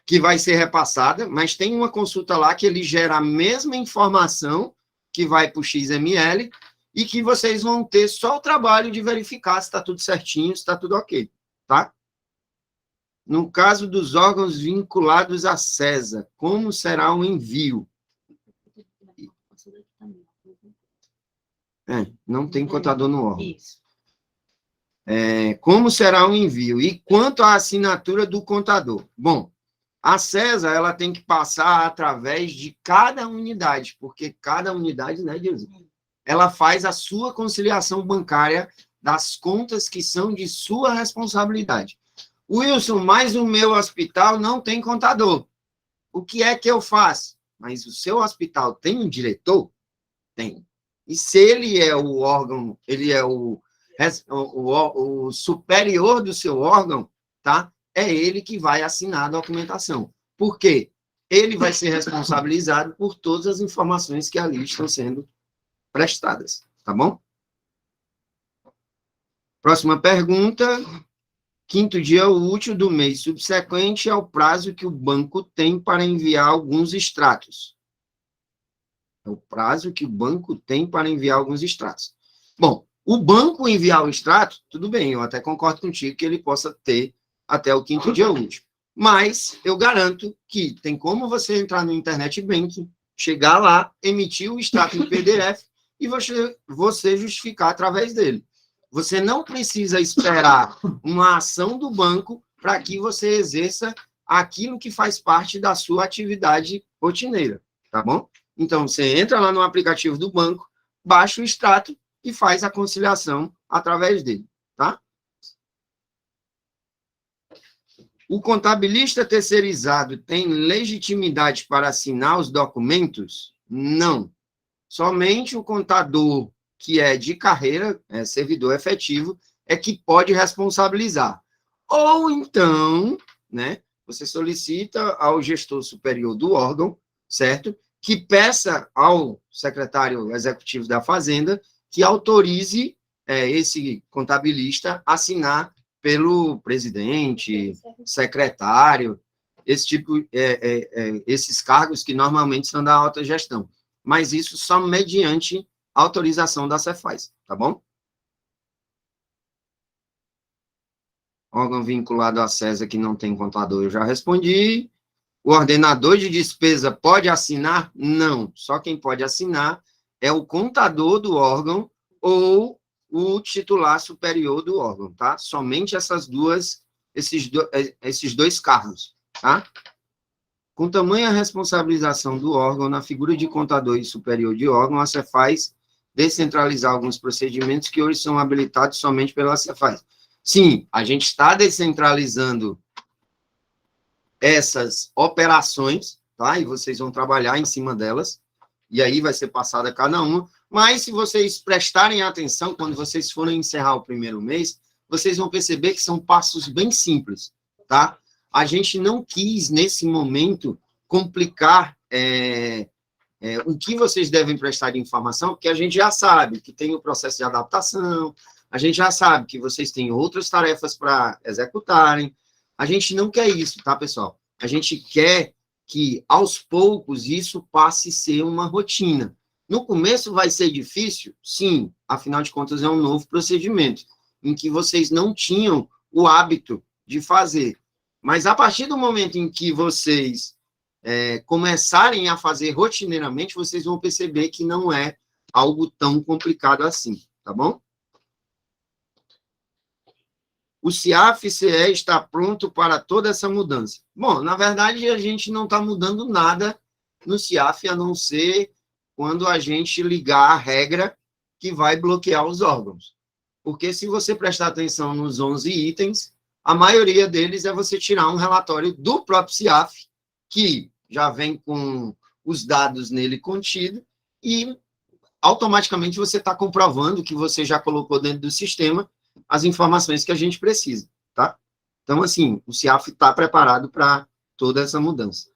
Que vai ser repassada, mas tem uma consulta lá que ele gera a mesma informação que vai para o XML e que vocês vão ter só o trabalho de verificar se está tudo certinho, se está tudo ok, tá? No caso dos órgãos vinculados à CESA, como será o envio? Não tem contador no órgão. Isso. Como será o envio? E quanto à assinatura do contador? Bom, a CESA, ela tem que passar através de cada unidade, porque cada unidade, né, Deus, ela faz a sua conciliação bancária das contas que são de sua responsabilidade. Wilson, mas o meu hospital não tem contador. o que é que eu faço? Mas o seu hospital tem um diretor? Tem. E se ele é o órgão, ele é o superior do seu órgão, tá? É ele que vai assinar a documentação. Por quê? Ele vai ser responsabilizado por todas as informações que ali estão sendo prestadas, tá bom? Próxima pergunta. Quinto dia útil do mês subsequente é o prazo que o banco tem para enviar alguns extratos. É o prazo que o banco tem para enviar alguns extratos. Bom, o banco enviar o extrato, tudo bem, eu até concordo contigo que ele possa ter até o quinto dia útil. Mas eu garanto que tem como você entrar no Internet Banking, chegar lá, emitir o extrato em PDF e você justificar através dele. Você não precisa esperar uma ação do banco para que você exerça aquilo que faz parte da sua atividade rotineira, tá bom? Então, você entra lá no aplicativo do banco, baixa o extrato e faz a conciliação através dele, tá? O contabilista terceirizado tem legitimidade para assinar os documentos? Não. Somente o contador que é de carreira, servidor efetivo, é que pode responsabilizar. Ou então, né, você solicita ao gestor superior do órgão, certo? Que peça ao secretário executivo da Fazenda que autorize esse contabilista a assinar pelo presidente, secretário, esse tipo, esses cargos que normalmente são da alta gestão. Mas isso só mediante autorização da Cefaz, tá bom? Órgão vinculado à CESA que não tem contador, eu já respondi. O ordenador de despesa pode assinar? Não. Só quem pode assinar é o contador do órgão ou o titular superior do órgão, tá? Somente esses dois cargos, tá? Com tamanha responsabilização do órgão na figura de contador e superior de órgão, a Cefaz descentralizar alguns procedimentos que hoje são habilitados somente pela Cefaz. Sim, a gente está descentralizando essas operações, tá? E vocês vão trabalhar em cima delas, e aí vai ser passada cada uma, mas se vocês prestarem atenção, quando vocês forem encerrar o primeiro mês, vocês vão perceber que são passos bem simples, tá? A gente não quis, nesse momento, complicar o que vocês devem prestar de informação, porque a gente já sabe que tem o processo de adaptação, a gente já sabe que vocês têm outras tarefas para executarem. A gente não quer isso, tá, pessoal? A gente quer que, aos poucos, isso passe a ser uma rotina. No começo vai ser difícil? Sim, afinal de contas é um novo procedimento, em que vocês não tinham o hábito de fazer. Mas a partir do momento em que vocês começarem a fazer rotineiramente, vocês vão perceber que não é algo tão complicado assim, tá bom? O CIAF-CE está pronto para toda essa mudança. Bom, na verdade, a gente não está mudando nada no CIAF, a não ser quando a gente ligar a regra que vai bloquear os órgãos. Porque se você prestar atenção nos 11 itens, a maioria deles é você tirar um relatório do próprio CIAF, que já vem com os dados nele contidos, e automaticamente você está comprovando que você já colocou dentro do sistema as informações que a gente precisa, tá? Então, assim, o CIAF está preparado para toda essa mudança.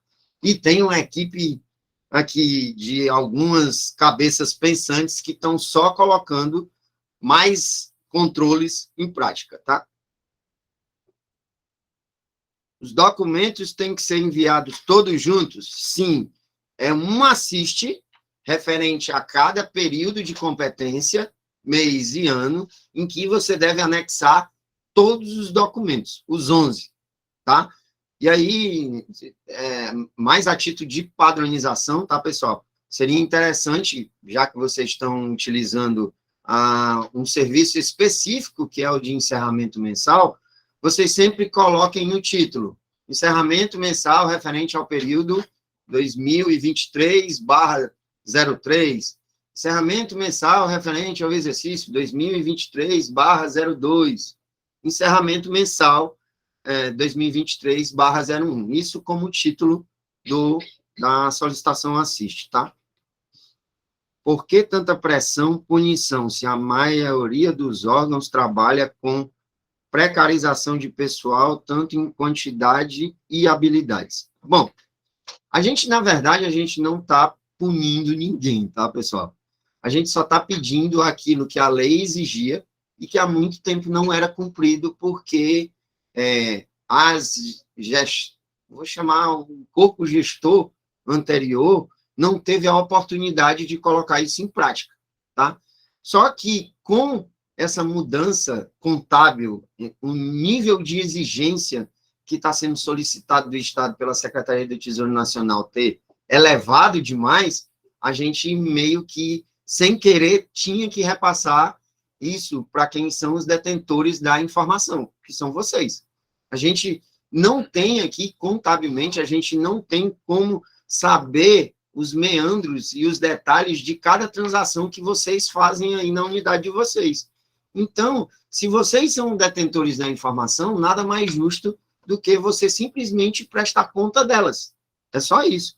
E tem uma equipe aqui de algumas cabeças pensantes que estão só colocando mais controles em prática, tá? Os documentos têm que ser enviados todos juntos? Sim. É um assiste referente a cada período de competência, mês e ano, em que você deve anexar todos os documentos, os 11, tá? E aí, mais a título de padronização, tá, pessoal? Seria interessante, já que vocês estão utilizando um serviço específico, que é o de encerramento mensal, vocês sempre coloquem no título, encerramento mensal referente ao período 2023/03, encerramento mensal referente ao exercício 2023/02, encerramento mensal 2023/01. Isso como título da solicitação assiste, tá? Por que tanta pressão, punição, se a maioria dos órgãos trabalha com precarização de pessoal, tanto em quantidade e habilidades? Bom, na verdade, a gente não está punindo ninguém, tá, pessoal? A gente só está pedindo aquilo que a lei exigia e que há muito tempo não era cumprido, porque vou chamar o corpo gestor anterior, não teve a oportunidade de colocar isso em prática, tá? Só que com essa mudança contábil, o nível de exigência que está sendo solicitado do Estado pela Secretaria do Tesouro Nacional ter elevado demais, a gente meio que, sem querer, tinha que repassar isso para quem são os detentores da informação, que são vocês. A gente não tem aqui, contabilmente, a gente não tem como saber os meandros e os detalhes de cada transação que vocês fazem aí na unidade de vocês. Então, se vocês são detentores da informação, nada mais justo do que você simplesmente prestar conta delas. É só isso.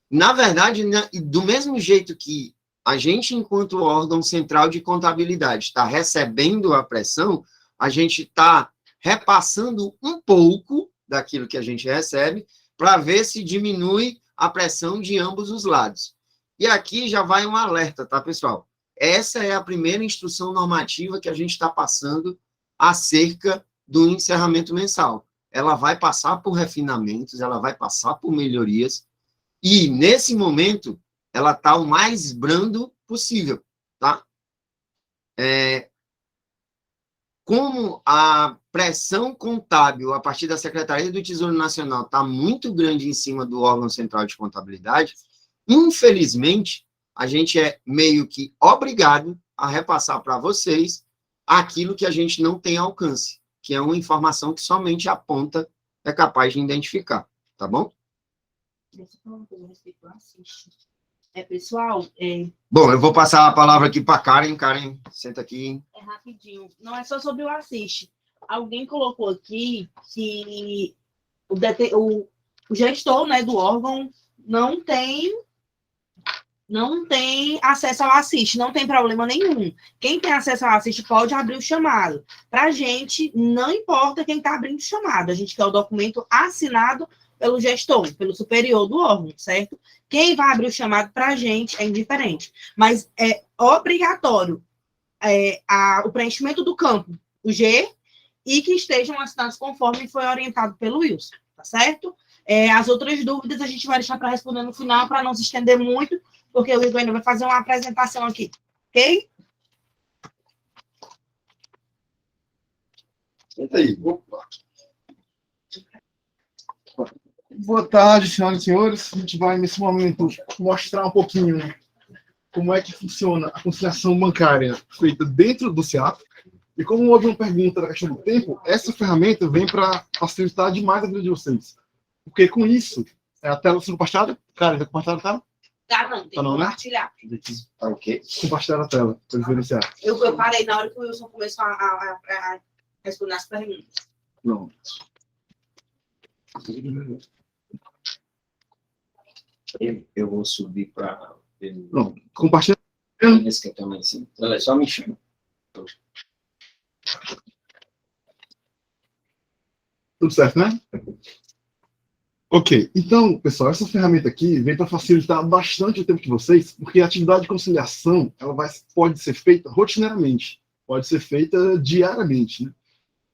Na verdade, do mesmo jeito que a gente, enquanto órgão central de contabilidade, está recebendo a pressão, a gente está repassando um pouco daquilo que a gente recebe para ver se diminui a pressão de ambos os lados. E aqui já vai um alerta, tá, pessoal? Essa é a primeira instrução normativa que a gente está passando acerca do encerramento mensal. Ela vai passar por refinamentos, ela vai passar por melhorias, e, nesse momento, ela está o mais brando possível, tá? Como a pressão contábil, a partir da Secretaria do Tesouro Nacional, está muito grande em cima do órgão central de contabilidade, infelizmente, a gente é meio que obrigado a repassar para vocês aquilo que a gente não tem alcance, que é uma informação que somente a ponta é capaz de identificar, tá bom? Pessoal... Bom, eu vou passar a palavra aqui para a Karen. Karen, senta aqui. É rapidinho. Não é só sobre o assiste. Alguém colocou aqui que o gestor, né, do órgão não tem acesso ao assiste, não tem problema nenhum. Quem tem acesso ao assiste pode abrir o chamado. Para a gente, não importa quem está abrindo o chamado, a gente quer o documento assinado pelo gestor, pelo superior do órgão, certo? Quem vai abrir o chamado para a gente é indiferente, mas é obrigatório o preenchimento do campo, o G, e que estejam assinados conforme foi orientado pelo Wilson, tá certo? As outras dúvidas a gente vai deixar para responder no final, para não se estender muito, porque o Igor ainda vai fazer uma apresentação aqui, ok? Senta aí. Opa. Boa tarde, senhoras e senhores. A gente vai, nesse momento, mostrar um pouquinho como é que funciona a conciliação bancária feita dentro do SEAP. E como houve uma pergunta da questão do tempo, essa ferramenta vem para facilitar demais a vida de vocês. Porque com isso, a tela está sendo compartilhada? Cara, está compartilhada a tela? Tá, não, tem que compartilhar. Tá ok? Compartilhar a tela, para diferenciar. Eu parei na hora que o Wilson começou a responder as perguntas. Não. Eu vou subir para... Não, compartilha. Esse que eu também, sim. Olha, só me chama. Tudo certo, né? Ok, então, pessoal, essa ferramenta aqui vem para facilitar bastante o tempo de vocês, porque a atividade de conciliação pode ser feita rotineiramente, pode ser feita diariamente, né?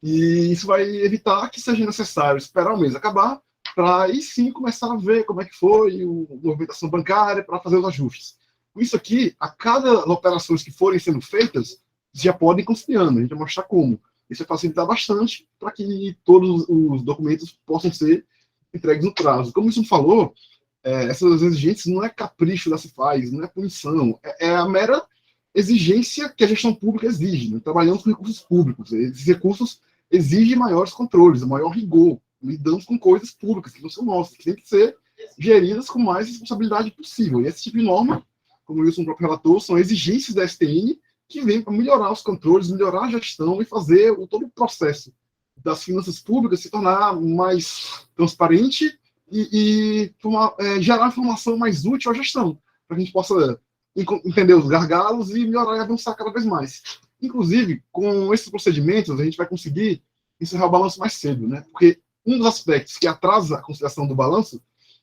E isso vai evitar que seja necessário esperar o mês acabar para aí sim começar a ver como é que foi a movimentação bancária para fazer os ajustes. Com isso aqui, a cada operações que forem sendo feitas, já podem ir conciliando, a gente vai mostrar como. Isso vai facilitar bastante para que todos os documentos possam ser entregues no prazo. Como isso falou, essas exigências não é capricho da Cefaz, não é punição, é a mera exigência que a gestão pública exige, né? Trabalhamos com recursos públicos, esses recursos exigem maiores controles, maior rigor, lidamos com coisas públicas que não são nossas, que têm que ser geridas com mais responsabilidade possível. E esse tipo de norma, como o Wilson próprio relatou, são exigências da STN que vêm para melhorar os controles, melhorar a gestão e fazer todo o processo das finanças públicas se tornar mais transparente gerar informação mais útil à gestão, para que a gente possa entender os gargalos e melhorar e avançar cada vez mais. Inclusive, com esses procedimentos, a gente vai conseguir encerrar o balanço mais cedo, né? Porque um dos aspectos que atrasa a conciliação do balanço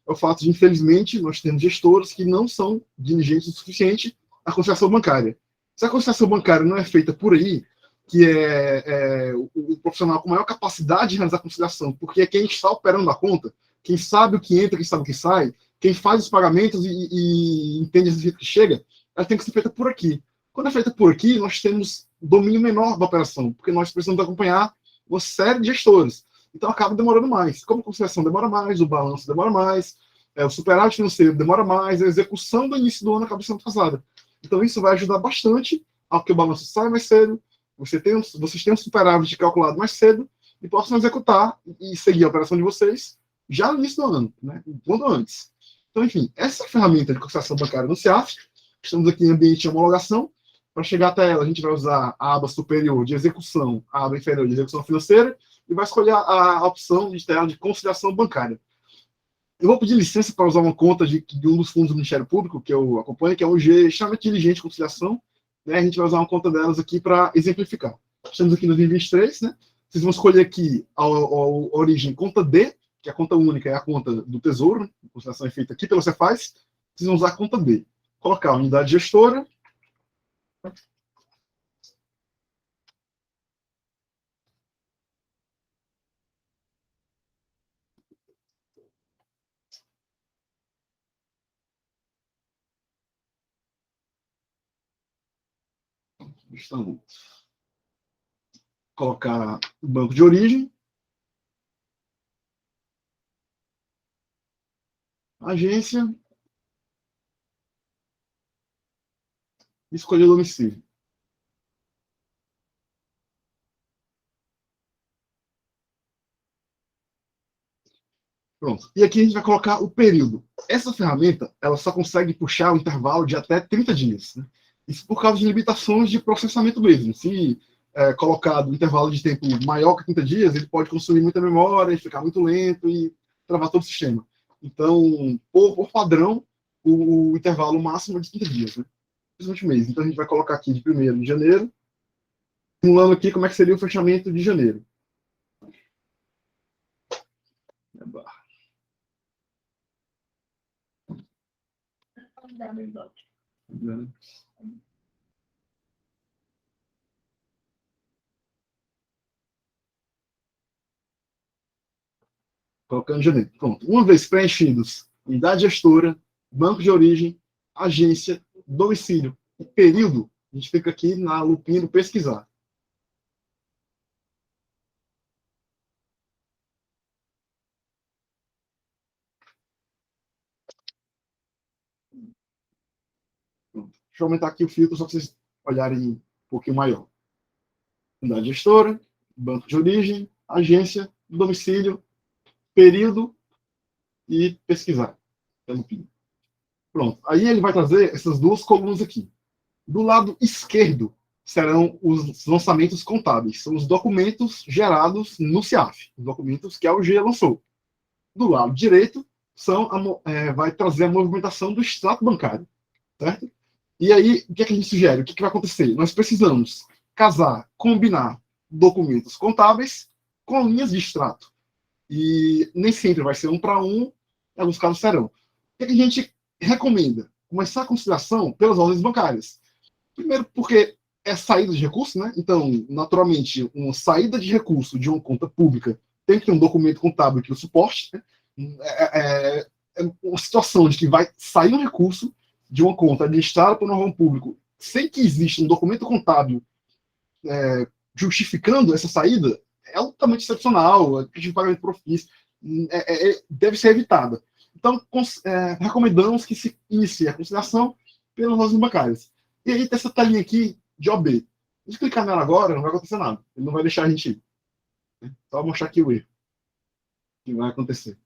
é o fato de, infelizmente, nós temos gestores que não são diligentes o suficiente à conciliação bancária. Se a conciliação bancária não é feita por aí, que é o profissional com maior capacidade de realizar a conciliação, porque é quem está operando a conta, quem sabe o que entra, quem sabe o que sai, quem faz os pagamentos e entende as receita que chega, ela tem que ser feita por aqui. Quando é feita por aqui, nós temos domínio menor da operação, porque nós precisamos acompanhar uma série de gestores. Então, acaba demorando mais. Como a conciliação demora mais, o balanço demora mais, o superávit financeiro demora mais, a execução do início do ano acaba sendo atrasada. Então, isso vai ajudar bastante a que o balanço saia mais cedo, vocês têm um superávit calculado mais cedo e possam executar e seguir a operação de vocês já no início do ano, né? Quanto antes. Então, enfim, essa ferramenta de conciliação bancária no CIAF, estamos aqui em ambiente de homologação. Para chegar até ela, a gente vai usar a aba superior de execução, a aba inferior de execução financeira, e vai escolher a opção de tela de conciliação bancária. Eu vou pedir licença para usar uma conta de um dos fundos do Ministério Público, que eu acompanho, que é o G, chama Diligente Conciliação, né? A gente vai usar uma conta delas aqui para exemplificar. Estamos aqui em 2023, né? Vocês vão escolher aqui a origem conta D, que é a conta única, é a conta do Tesouro, né? A conciliação é feita aqui pelo Cefaz. Vocês vão usar a conta D. Colocar a unidade gestora. Então, colocar o banco de origem, agência, e escolher o domicílio. Pronto. E aqui a gente vai colocar o período. Essa ferramenta, ela só consegue puxar um intervalo de até 30 dias. Né? Isso por causa de limitações de processamento mesmo. Se colocado um intervalo de tempo maior que 30 dias, ele pode consumir muita memória, e ficar muito lento e travar todo o sistema. Então, por padrão, o intervalo máximo é de 30 dias. Né? Principalmente mês. Então, a gente vai colocar aqui de 1º de janeiro, simulando aqui como é que seria o fechamento de janeiro. Colocando janeiro. Pronto. Uma vez preenchidos unidade gestora, banco de origem, agência, domicílio e período, a gente fica aqui na lupinha do pesquisar. Pronto. Deixa eu aumentar aqui o filtro só para vocês olharem um pouquinho maior. Unidade gestora, banco de origem, agência, domicílio, período e pesquisar. Pronto. Aí ele vai trazer essas duas colunas aqui. Do lado esquerdo serão os lançamentos contábeis. São os documentos gerados no CIAF. Os documentos que a UG lançou. Do lado direito vai trazer a movimentação do extrato bancário. Certo? E aí, o que é que a gente sugere? O que vai acontecer? Nós precisamos combinar documentos contábeis com linhas de extrato. E nem sempre vai ser um para um, em alguns casos serão. O que a gente recomenda? Começar a conciliação pelas ordens bancárias. Primeiro, porque é saída de recurso, né? Então, naturalmente, uma saída de recurso de uma conta pública tem que ter um documento contábil que o suporte. Né? É uma situação de que vai sair um recurso de uma conta administrada por um órgão público sem que exista um documento contábil justificando essa saída, é altamente excepcional, de pagamento por ofício, deve ser evitada. Então, recomendamos que se inicie a conciliação pelas ordens bancárias. E aí tem essa telinha aqui de OB. Se clicar nela agora, não vai acontecer nada. Ele não vai deixar a gente ir. Só mostrar aqui o erro que vai acontecer.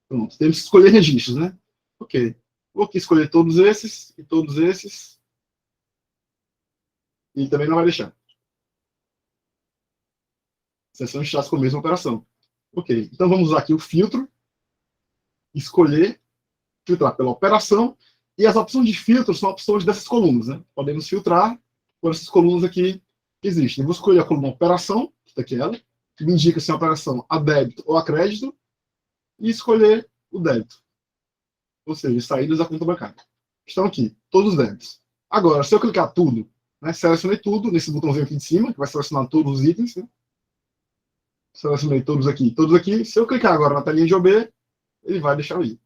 Pronto, temos que escolher registros, né? Ok. Vou aqui escolher todos esses e todos esses. E também não vai deixar. Seleção de extratos com a mesma operação. Ok, então vamos usar aqui o filtro, escolher, filtrar pela operação, e as opções de filtro são opções dessas colunas, né? Podemos filtrar por essas colunas aqui que existem. Eu vou escolher a coluna operação, que aqui é ela, que me indica se é uma operação a débito ou a crédito, e escolher o débito. Ou seja, saídas da conta bancária. Estão aqui, todos os débitos. Agora, se eu clicar tudo, né, selecionei tudo nesse botãozinho aqui de cima, que vai selecionar todos os itens, né? Selecionei todos aqui, todos aqui. Se eu clicar agora na telinha de OB, ele vai deixar eu ir.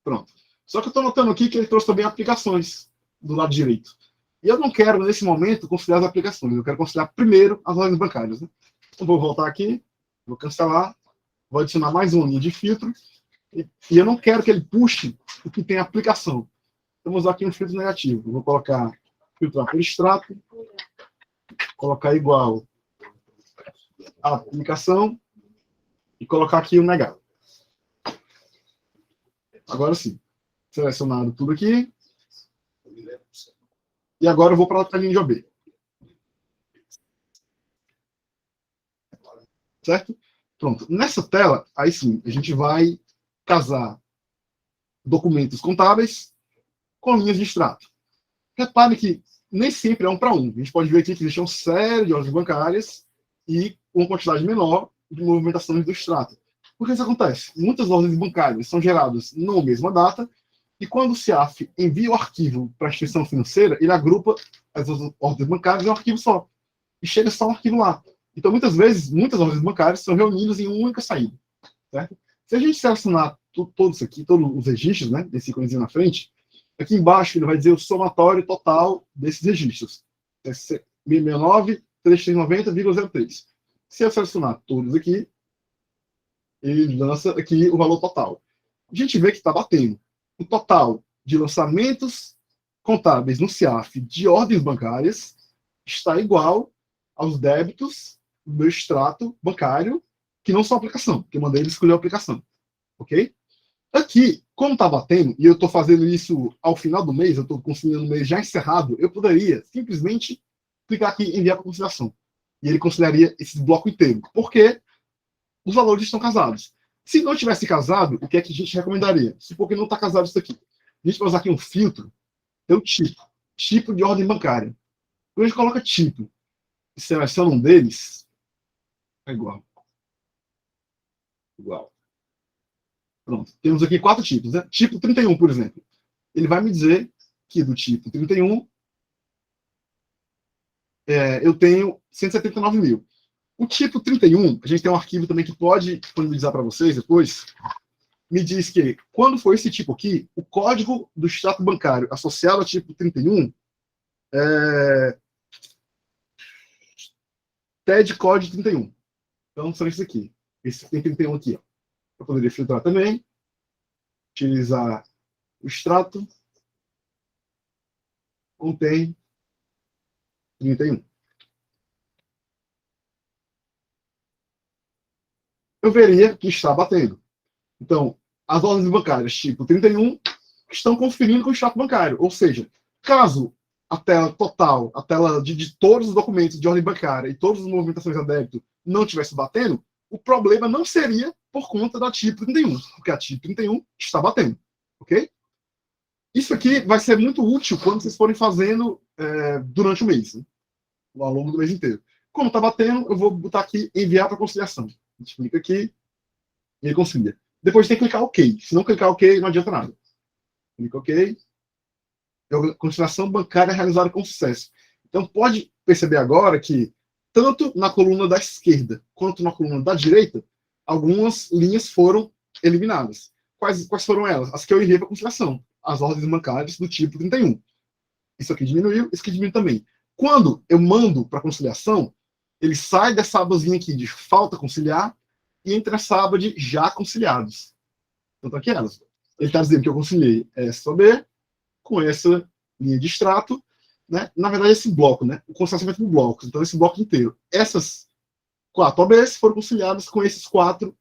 Pronto. Só que eu estou notando aqui que ele trouxe também aplicações do lado direito. E eu não quero, nesse momento, conciliar as aplicações. Eu quero conciliar primeiro as ordens bancárias. Né? Então, vou voltar aqui, vou cancelar, vou adicionar mais uma linha de filtro. E eu não quero que ele puxe o que tem aplicação. Então, vou usar aqui um filtro negativo. Eu vou colocar, filtrar por extrato, colocar igual a aplicação e colocar aqui o negado. Agora sim. Selecionado tudo aqui. E agora eu vou para a telinha de OB. Certo? Pronto. Nessa tela, aí sim, a gente vai casar documentos contábeis com linhas de extrato. Repare que nem sempre é 1 para 1. A gente pode ver aqui que existe uma série de ordens bancárias e uma quantidade menor de movimentações do extrato. Por que isso acontece? Muitas ordens bancárias são geradas na mesma data e quando o CIAF envia o arquivo para a instituição financeira, ele agrupa as ordens bancárias em um arquivo só. E chega só um arquivo lá. Então, muitas vezes, muitas ordens bancárias são reunidas em uma única saída. Certo? Se a gente selecionar todos isso aqui, todos os registros, né, desse iconezinho na frente, aqui embaixo ele vai dizer o somatório total desses registros. 669, 3390,03. Se eu selecionar todos aqui, ele lança aqui o valor total. A gente vê que está batendo. O total de lançamentos contábeis no CIAF de ordens bancárias está igual aos débitos do meu extrato bancário, que não são aplicação, porque eu mandei ele escolher a aplicação. Ok? Aqui, como está batendo, e eu estou fazendo isso ao final do mês, eu estou conciliando o mês já encerrado, eu poderia simplesmente clicar aqui em enviar para conciliação. E ele conciliaria esse bloco inteiro. Porque os valores estão casados. Se não tivesse casado, o que é que a gente recomendaria? Se porque não está casado isso aqui. A gente vai usar aqui um filtro, tem o tipo. Tipo de ordem bancária. Quando a gente coloca tipo e seleciona um deles, é igual. Igual. Pronto. Temos aqui 4 tipos. Né? Tipo 31, por exemplo. Ele vai me dizer que do tipo 31 eu tenho 179 mil. O tipo 31, a gente tem um arquivo também que pode disponibilizar para vocês depois, me diz que, quando for esse tipo aqui, o código do extrato bancário associado ao tipo 31 é TED código 31. Então, são esses aqui. Esse tem 31 aqui. Ó. Eu poderia filtrar também, utilizar o extrato, contém 31. Eu veria que está batendo. Então, as ordens bancárias tipo 31 estão conferindo com o extrato bancário. Ou seja, caso a tela total, a tela de todos os documentos de ordem bancária e todas as movimentações a débito não estivesse batendo, o problema não seria por conta da tipo 31, porque a tipo 31 está batendo. Ok? Isso aqui vai ser muito útil quando vocês forem fazendo durante o mês, né? Ao longo do mês inteiro. Como está batendo, eu vou botar aqui enviar para conciliação. A gente clica aqui e ele concilia. Depois tem que clicar OK. Se não clicar OK, não adianta nada. Clica OK. A conciliação bancária realizada com sucesso. Então, pode perceber agora que, tanto na coluna da esquerda quanto na coluna da direita, algumas linhas foram eliminadas. Quais foram elas? As que eu enviei para conciliação. As ordens bancárias do tipo 31. Isso aqui diminuiu, isso aqui diminuiu também. Quando eu mando para conciliação, ele sai dessa abazinha aqui de falta conciliar e entra nessa aba de já conciliados. Então, tá aqui elas. Ele está dizendo que eu conciliei essa OB com essa linha de extrato, né? Na verdade, esse bloco, né? O conciliamento por blocos. Então, esse bloco inteiro. Essas 4 OBs foram conciliadas com essas quatro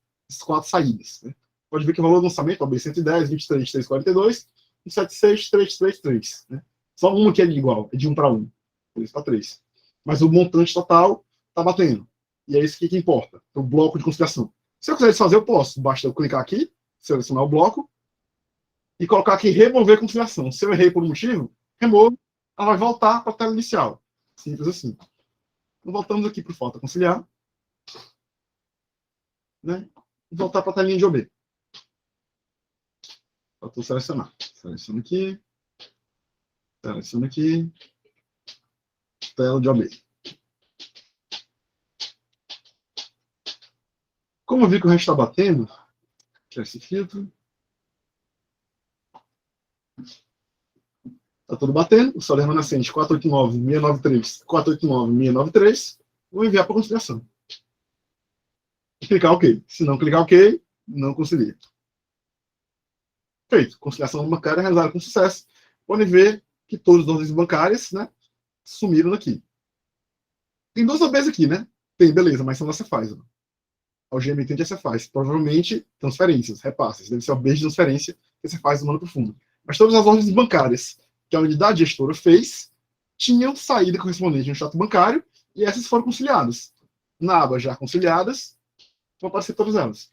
saídas. Né? Pode ver que o valor do lançamento, OB 110, 23, 342, 176, 333. Né? Só uma que é igual, é de 1 para 1. 3 para 3. Mas o montante total está batendo. E é isso que importa, o bloco de conciliação. Se eu quiser desfazer, eu posso. Basta eu clicar aqui, selecionar o bloco, e colocar aqui remover conciliação. Se eu errei por um motivo, removo, ela vai voltar para a tela inicial. Simples assim. Então, voltamos aqui para o falta conciliar. Né? E voltar para a telinha de OB. Faltou selecionar. Seleciono aqui. Seleciono aqui. Tela de OB. Como eu vi que o resto está batendo, tirar esse filtro. Está tudo batendo. O sólido remanescente 489.693, 489.693. Vou enviar para a conciliação. E clicar OK. Se não clicar OK, não concilia. Feito. Conciliação bancária realizada com sucesso. Podem ver que todas as ordens bancárias, né, sumiram daqui. Tem 2 OBs aqui, né? Tem, beleza, mas são da Cefaz. Algemamente a Cefaz. Provavelmente transferências, repasses. Deve ser o OB de transferência que a Cefaz manda para o fundo. Mas todas as ordens bancárias que a unidade gestora fez tinham saída correspondente no extrato bancário e essas foram conciliadas. Na aba já conciliadas, vão aparecer todas elas.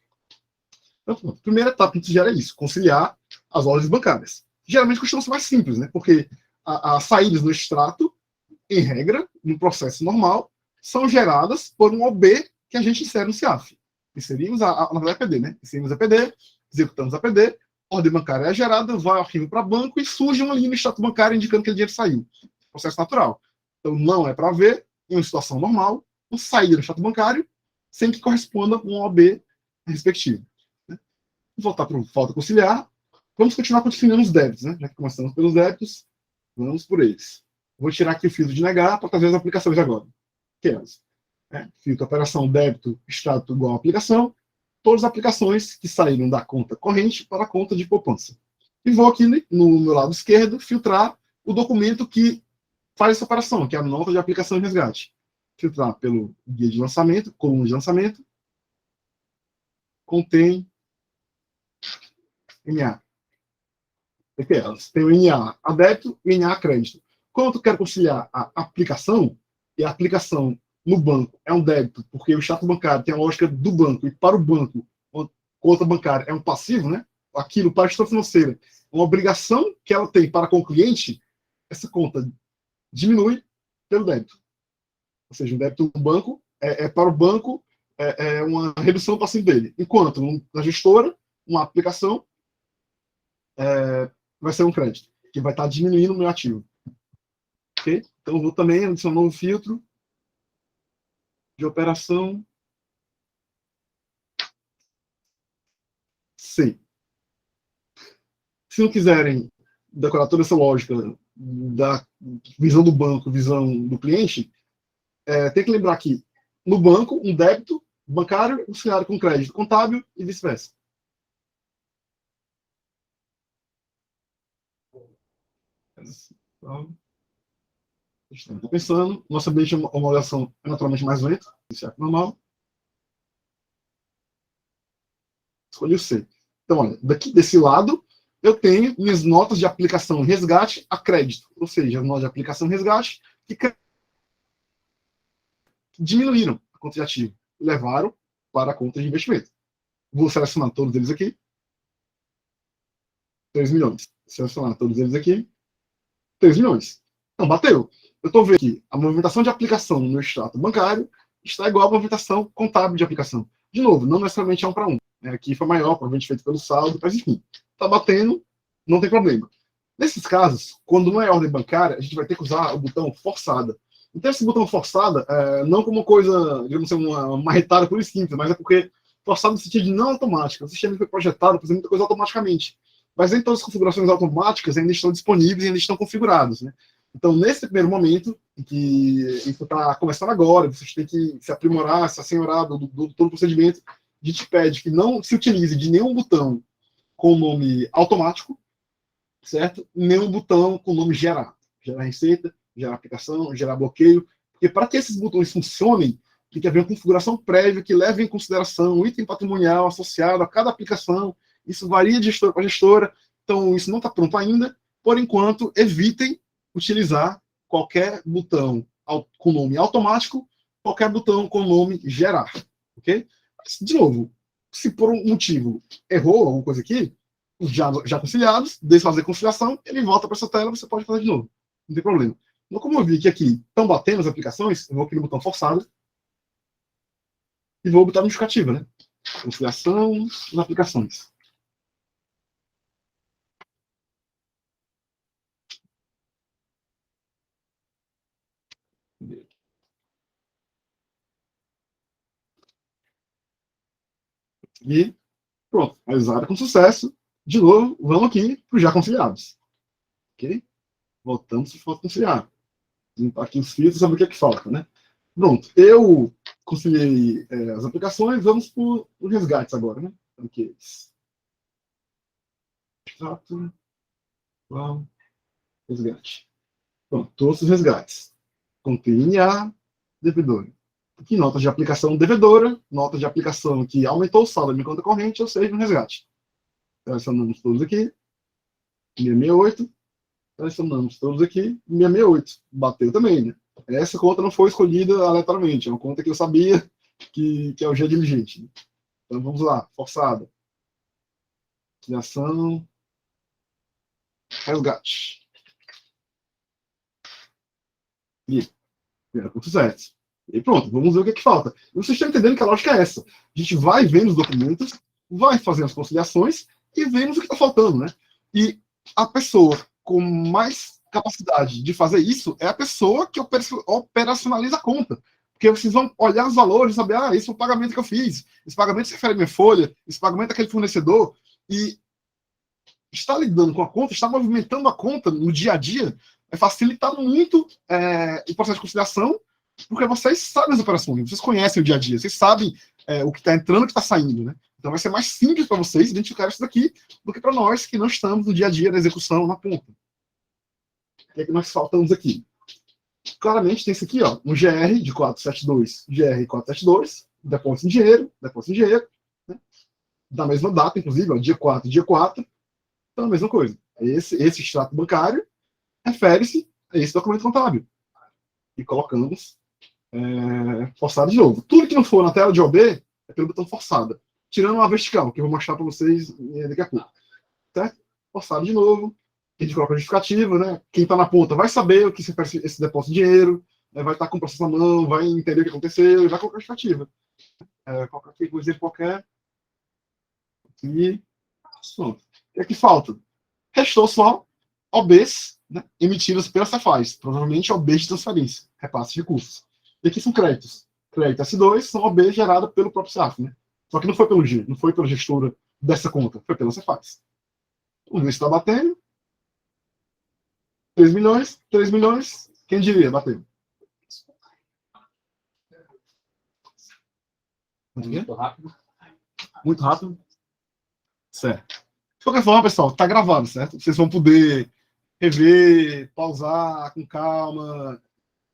Então, a primeira etapa que a gente gera é isso, conciliar as ordens bancárias. Geralmente costuma ser mais simples, né? Porque as saídas no extrato, em regra, no processo normal, são geradas por um OB que a gente insere no CIAF. Inserimos na verdade, APD, né? Inserimos a PD, executamos a PD, ordem bancária é gerada, vai ao arquivo para banco e surge uma linha no extrato bancário indicando que aquele dinheiro saiu. Processo natural. Então, não é para ver, em uma situação normal, uma saída no extrato bancário sem que corresponda com um OB respectivo. Né? Voltar para o falta conciliar. Vamos continuar definindo os débitos. Né? Já que começamos pelos débitos, vamos por eles. Vou tirar aqui o filtro de negar para trazer as aplicações agora. Que é elas? Filtro operação débito, extrato igual a aplicação. Todas as aplicações que saíram da conta corrente para a conta de poupança. E vou aqui no meu lado esquerdo filtrar o documento que faz essa operação, que é a nota de aplicação e resgate. Filtrar pelo guia de lançamento, coluna de lançamento, contém NA. Tem o NA a débito e o NA a crédito. Quando eu quero conciliar a aplicação, e a aplicação no banco é um débito, porque o extrato bancário tem a lógica do banco, e para o banco, a conta bancária é um passivo, né? Aquilo para a gestora financeira, uma obrigação que ela tem para com o cliente, essa conta diminui pelo débito. Ou seja, o débito do banco para o banco é uma redução do passivo dele. Enquanto na gestora, uma aplicação vai ser um crédito, que vai estar diminuindo o meu ativo. Okay? Então, vou também adicionar um novo filtro de operação C. Se não quiserem decorar toda essa lógica da visão do banco, visão do cliente, tem que lembrar que no banco, um débito bancário auxiliado com crédito contábil e vice-versa. Estou pensando, nosso ambiente de homologação é naturalmente mais lento, isso é normal. Escolhi o C. Então, olha, desse lado, eu tenho minhas notas de aplicação e resgate a crédito, ou seja, as notas de aplicação e resgate que diminuíram a conta de ativo, levaram para a conta de investimento. Vou selecionar todos eles aqui. 3 milhões. Selecionar todos eles aqui. 3 milhões. Então, bateu. Eu estou vendo que a movimentação de aplicação no meu extrato bancário está igual à movimentação contábil de aplicação. De novo, não necessariamente é 1 para 1. Aqui foi maior, provavelmente feito pelo saldo, mas enfim. Está batendo, não tem problema. Nesses casos, quando não é ordem bancária, a gente vai ter que usar o botão forçada. Então, esse botão forçada, não como uma coisa, digamos assim, uma marretada por simples, mas é porque forçado no sentido de não automática. O sistema foi projetado para fazer muita coisa automaticamente. Mas nem todas as configurações automáticas ainda estão disponíveis e ainda estão configuradas, né? Então, nesse primeiro momento, em que isso está começando agora, vocês têm que se aprimorar, se assenhorar do todo o procedimento, a gente pede que não se utilize de nenhum botão com nome automático, certo? Nenhum botão com nome gerar. Gerar receita, gerar aplicação, gerar bloqueio. Porque para que esses botões funcionem, tem que haver uma configuração prévia que leve em consideração o item patrimonial associado a cada aplicação. Isso varia de gestora para gestora. Então, isso não está pronto ainda. Por enquanto, evitem utilizar qualquer botão com nome automático, qualquer botão com nome gerar, ok? Mas, de novo, se por um motivo errou alguma coisa aqui, já conciliados, desfazer conciliação, ele volta para essa tela, você pode fazer de novo, não tem problema. Então, como eu vi que aqui estão batendo as aplicações, eu vou aqui no botão forçado e vou botar no justificativa, né? Conciliação nas aplicações. E pronto, realizada com sucesso. De novo, vamos aqui para os já conciliados. Ok? Voltamos para o foto conciliar. Limpar aqui os filtros, saber o que é que falta, né? Pronto, eu conciliei as aplicações, vamos para os resgates agora, né? Ok. Extrato, resgate. Pronto, todos os resgates. Contém a devedora. Aqui, nota de aplicação devedora, nota de aplicação que aumentou o saldo da minha conta corrente, ou seja, no resgate. Selecionamos todos aqui, 668. Selecionamos todos aqui, 668. Bateu também, né? Essa conta não foi escolhida aleatoriamente, é uma conta que eu sabia que é o G diligente. Né? Então vamos lá, forçada. Conciliação. Resgate. E ponto certo. E pronto, vamos ver o que é que falta. E vocês estão entendendo que a lógica é essa. A gente vai vendo os documentos, vai fazendo as conciliações e vemos o que está faltando, né? E a pessoa com mais capacidade de fazer isso é a pessoa que operacionaliza a conta. Porque vocês vão olhar os valores e saber, esse é o pagamento que eu fiz, esse pagamento se refere à minha folha, esse pagamento é aquele fornecedor, e estar lidando com a conta, estar movimentando a conta no dia a dia, vai facilitar muito o processo de conciliação, porque vocês sabem as operações, vocês conhecem o dia a dia, vocês sabem o que está entrando e o que está saindo, né? Então vai ser mais simples para vocês identificar isso daqui do que para nós que não estamos no dia a dia da execução na ponta. O que é que nós faltamos aqui? Claramente tem isso aqui, ó, um GR de 472, GR 472, depósito em dinheiro, né? Da mesma data, inclusive, ó, dia 4, então a mesma coisa. Esse extrato bancário refere-se a esse documento contábil. E colocamos forçado de novo. Tudo que não for na tela de OB é pelo botão forçada. Tirando uma vertical, que eu vou mostrar para vocês daqui a pouco. Certo? Forçado de novo. A gente coloca a justificativa, né? Quem está na ponta vai saber o que se refere esse depósito de dinheiro, vai estar com o processo na mão, vai entender o que aconteceu e vai colocar a justificativa. Colocar aqui um exemplo qualquer. E pronto. O que é que falta? Restou só OBs, né, emitidas pela Cefaz, provavelmente OBs de transferência, repasse de recursos. E aqui são créditos. Crédito S2 são OBs gerados pelo próprio SAF, né? Só que não foi pelo G, não foi pela gestora dessa conta, foi pela Cefaz. Vamos ver se está batendo. 3 milhões, quem diria, bateu. Muito rápido. Muito rápido. Certo. De qualquer forma, pessoal, está gravado, certo? Vocês vão poder rever, pausar com calma,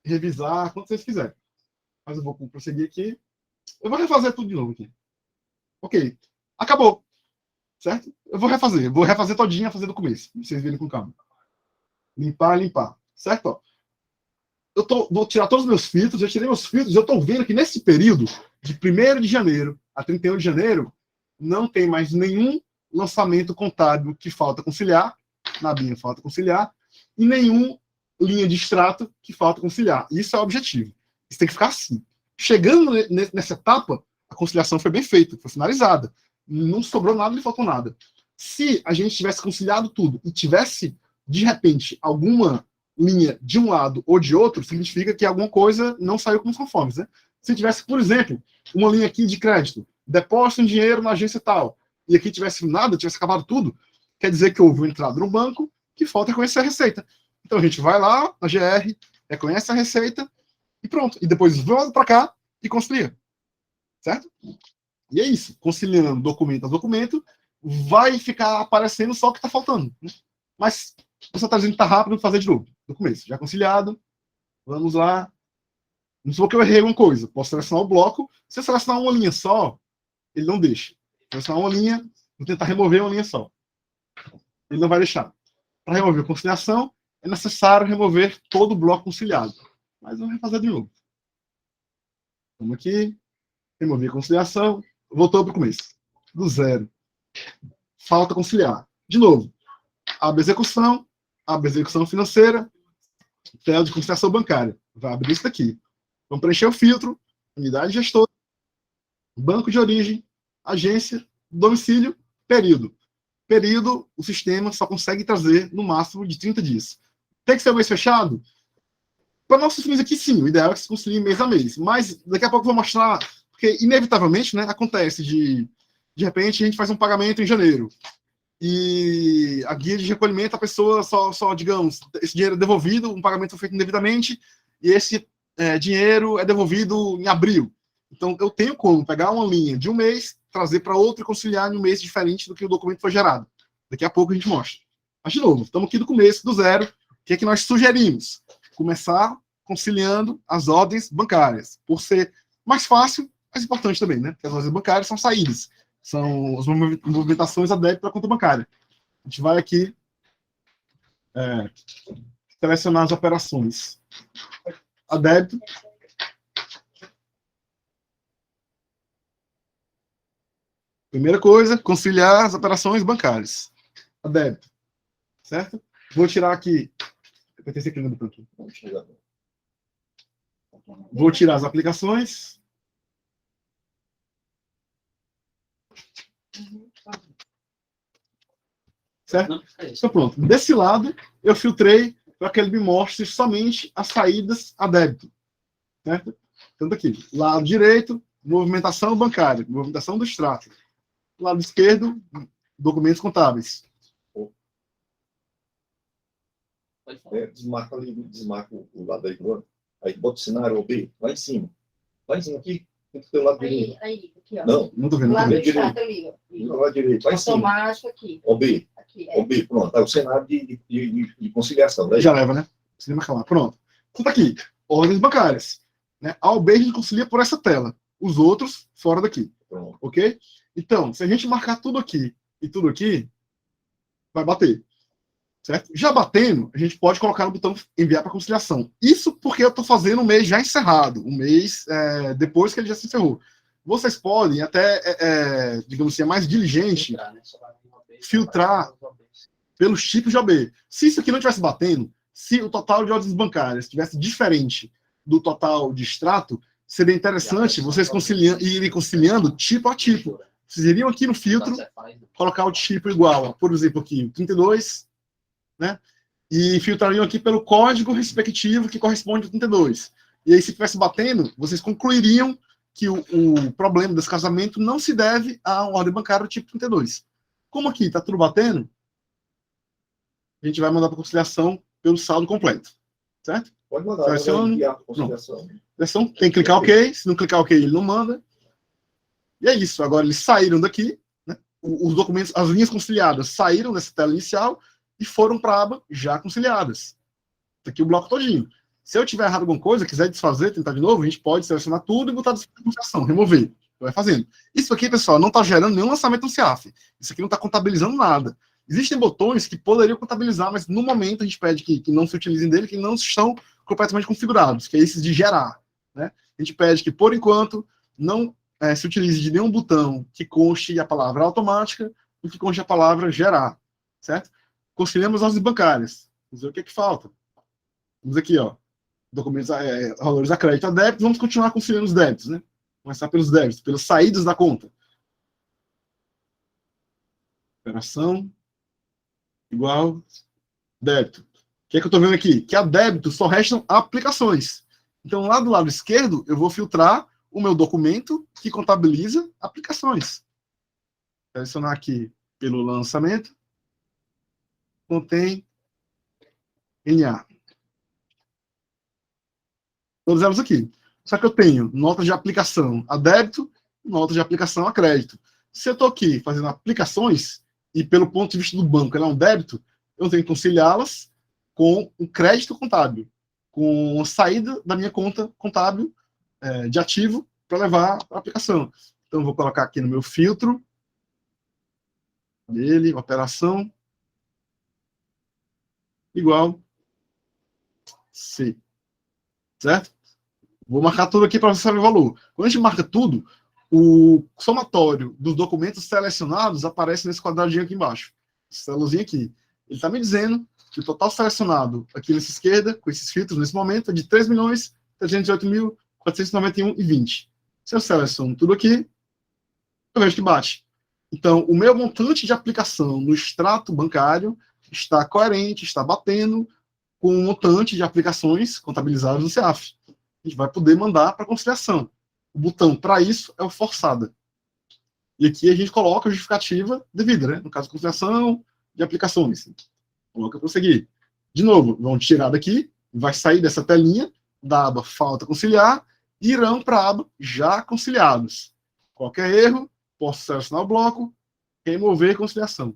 revisar, quando vocês quiserem. Mas eu vou prosseguir aqui. Eu vou refazer tudo de novo aqui. Ok. Acabou. Certo? Eu vou refazer todinha, fazer do começo. Pra vocês verem com calma. Limpar. Certo? Ó. Vou tirar todos os meus filtros. Eu tirei meus filtros. Eu estou vendo que nesse período, de 1º de janeiro a 31 de janeiro, não tem mais nenhum lançamento contábil que falta conciliar. Na BIM falta conciliar. E nenhum linha de extrato que falta conciliar. Isso é o objetivo. Isso tem que ficar assim. Chegando nessa etapa, a conciliação foi bem feita, foi finalizada. Não sobrou nada, não faltou nada. Se a gente tivesse conciliado tudo e tivesse, de repente, alguma linha de um lado ou de outro, significa que alguma coisa não saiu como os conformes, né? Se tivesse, por exemplo, uma linha aqui de crédito, depósito em dinheiro na agência tal, e aqui tivesse nada, tivesse acabado tudo, quer dizer que houve uma entrada no banco que falta reconhecer a receita. Então a gente vai lá na GR, reconhece a receita e pronto. E depois volta para cá e concilia. Certo? E é isso. Conciliando documento a documento, vai ficar aparecendo só o que está faltando. Né? Mas você está dizendo que está rápido, vou fazer de novo. Do começo. Já conciliado. Vamos lá. Não sei que eu errei uma coisa. Posso selecionar o bloco. Se eu selecionar uma linha só, ele não deixa. Selecionar uma linha, vou tentar remover uma linha só. Ele não vai deixar. Para remover a conciliação, é necessário remover todo o bloco conciliado. Mas vamos refazer de novo. Vamos aqui, remover a conciliação, voltou para o começo, do zero. Falta conciliar. De novo, abre a execução financeira, tela de conciliação bancária. Vai abrir isso daqui. Vamos preencher o filtro, unidade gestora, banco de origem, agência, domicílio, período. Período, o sistema só consegue trazer no máximo de 30 dias. Tem que ser um mês fechado? Para nossos fins aqui, sim. O ideal é que se concilie mês a mês. Mas daqui a pouco eu vou mostrar, porque inevitavelmente, né, acontece de repente, a gente faz um pagamento em janeiro. E a guia de recolhimento, a pessoa só digamos, esse dinheiro é devolvido, um pagamento foi feito indevidamente, e esse dinheiro é devolvido em abril. Então, eu tenho como pegar uma linha de um mês, trazer para outro e conciliar em um mês diferente do que o documento foi gerado. Daqui a pouco a gente mostra. Mas, de novo, estamos aqui do começo, do zero. O que é que nós sugerimos? Começar conciliando as ordens bancárias, por ser mais fácil, mas importante também, né? Porque as ordens bancárias são saídas, são as movimentações a débito da conta bancária. A gente vai aqui selecionar as operações a débito. Primeira coisa, conciliar as operações bancárias a débito, certo? Vou tirar aqui. Vou tirar as aplicações. Certo? Então, pronto. Desse lado, eu filtrei para que ele me mostre somente as saídas a débito. Certo? Então, aqui, lado direito, movimentação bancária, movimentação do extrato. Lado esquerdo, documentos contábeis. Desmarca ali, desmarca o lado aí do outro. Aí bota o cenário OB, lá em cima. Lá em cima aqui, tem que ter o lado direito. Aí, aqui, ó. Não tô vendo. O lado do direito. extrato ali, ó. Do lado direito, lá em cima. Automático aqui. OB, Aqui, OB, pronto. Aí o cenário de conciliação. Daí. Já leva, né? Precisa marcar lá. Pronto. Então, tá aqui. Ordens bancárias. Né? A OB a gente concilia por essa tela. Os outros, fora daqui. Pronto. Ok? Então, se a gente marcar tudo aqui e tudo aqui, vai bater. Certo? Já batendo, a gente pode colocar no botão enviar para conciliação. Isso porque eu estou fazendo um mês já encerrado, um mês depois que ele já se encerrou. Vocês podem até, digamos assim, mais diligente, filtrar pelos tipos de OB. Se isso aqui não estivesse batendo, se o total de ordens bancárias estivesse diferente do total de extrato, seria interessante vocês irem conciliando tipo a tipo. Vocês iriam aqui no filtro, colocar o tipo igual, por exemplo, aqui, 32, né? E filtrariam aqui pelo código respectivo que corresponde ao 32. E aí, se estivesse batendo, vocês concluiriam que o problema desse casamento não se deve a uma ordem bancária do tipo 32. Como aqui está tudo batendo, a gente vai mandar para conciliação pelo saldo completo. Certo? Pode mandar. Conciliação. Tem que clicar OK. Se não clicar OK, ele não manda. E é isso. Agora, eles saíram daqui, né? Os documentos, as linhas conciliadas saíram dessa tela inicial e foram para a aba já conciliadas. Aqui o bloco todinho. Se eu tiver errado alguma coisa, quiser desfazer, tentar de novo, a gente pode selecionar tudo e botar a conciliação, remover. Vai fazendo. Isso aqui, pessoal, não está gerando nenhum lançamento no CIAF. Isso aqui não está contabilizando nada. Existem botões que poderiam contabilizar, mas no momento a gente pede que não se utilizem dele, que não estão completamente configurados, que é esses de gerar. Né? A gente pede que, por enquanto, não se utilize de nenhum botão que conste a palavra automática e que conste a palavra gerar. Certo? Conciliamos as ordens bancárias. Vamos ver o que é que falta. Vamos aqui, ó. Documentos, valores a crédito a débito. Vamos continuar conciliando os débitos, né? Começar pelos débitos, pelas saídas da conta. Operação igual débito. O que é que eu estou vendo aqui? Que a débito só restam aplicações. Então, lá do lado esquerdo, eu vou filtrar o meu documento que contabiliza aplicações. Selecionar aqui pelo lançamento. Contém NA. Todos elas aqui. Só que eu tenho nota de aplicação a débito, nota de aplicação a crédito. Se eu estou aqui fazendo aplicações, e pelo ponto de vista do banco ela é um débito, eu tenho que conciliá-las com um crédito contábil, com a saída da minha conta contábil de ativo para levar para a aplicação. Então, eu vou colocar aqui no meu filtro dele, operação igual C. Certo? Vou marcar tudo aqui para você saber o valor. Quando a gente marca tudo, o somatório dos documentos selecionados aparece nesse quadradinho aqui embaixo. Esse celularzinho aqui. Ele está me dizendo que o total selecionado aqui nessa esquerda, com esses filtros nesse momento, é de 3.308.491,20. Se eu seleciono tudo aqui, eu vejo que bate. Então, o meu montante de aplicação no extrato bancário está coerente, está batendo com o montante de aplicações contabilizadas no CEAF. A gente vai poder mandar para conciliação. O botão para isso é o forçada. E aqui a gente coloca a justificativa devida, né? No caso, conciliação de aplicações. Coloca para seguir. De novo, vão tirar daqui, vai sair dessa telinha da aba falta conciliar e irão para a aba já conciliados. Qualquer erro, posso selecionar o bloco, remover conciliação.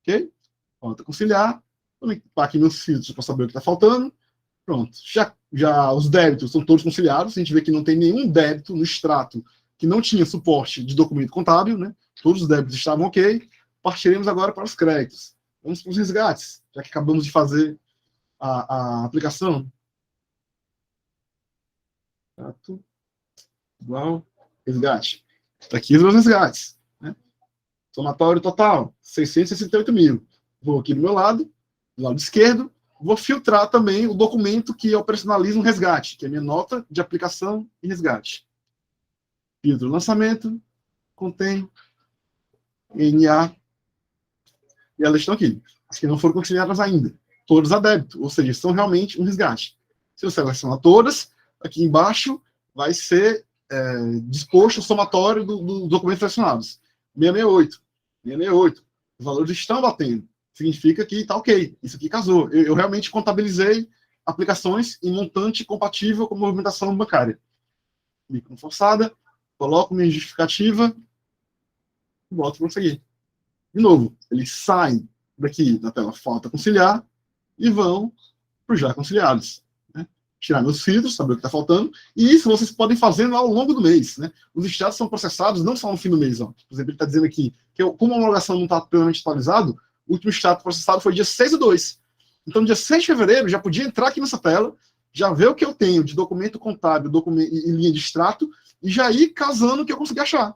Ok? Falta conciliar. Vou limpar aqui meus filtros para saber o que está faltando. Pronto. Já os débitos são todos conciliados. A gente vê que não tem nenhum débito no extrato que não tinha suporte de documento contábil, né? Todos os débitos estavam ok. Partiremos agora para os créditos. Vamos para os resgates, já que acabamos de fazer a aplicação. Extrato igual resgate. Aqui os meus resgates. Né? Somatório total, 668 mil. Vou aqui do meu lado, do lado esquerdo, vou filtrar também o documento que operacionaliza um resgate, que é a minha nota de aplicação e resgate. Filtro lançamento, contém NA, e elas estão aqui. As que não foram conciliadas ainda. Todas a débito, ou seja, são realmente um resgate. Se eu selecionar todas, aqui embaixo vai ser disposto o somatório dos documentos selecionados. 668. 668. Os valores estão batendo. Significa que está ok. Isso aqui casou. Eu realmente contabilizei aplicações em montante compatível com a movimentação bancária. Clico no forçada, coloco minha justificativa e boto para seguir. De novo, eles saem daqui da tela falta conciliar e vão para os já conciliados. Né? Tirar meus filtros, saber o que está faltando. E isso vocês podem fazer ao longo do mês. Né? Os extratos são processados não só no fim do mês. Ó. Por exemplo, ele está dizendo aqui que como a homologação não está plenamente atualizado, o último extrato processado foi dia 6/2. Então, dia 6 de fevereiro, já podia entrar aqui nessa tela, já ver o que eu tenho de documento contábil e linha de extrato, e já ir casando o que eu consegui achar.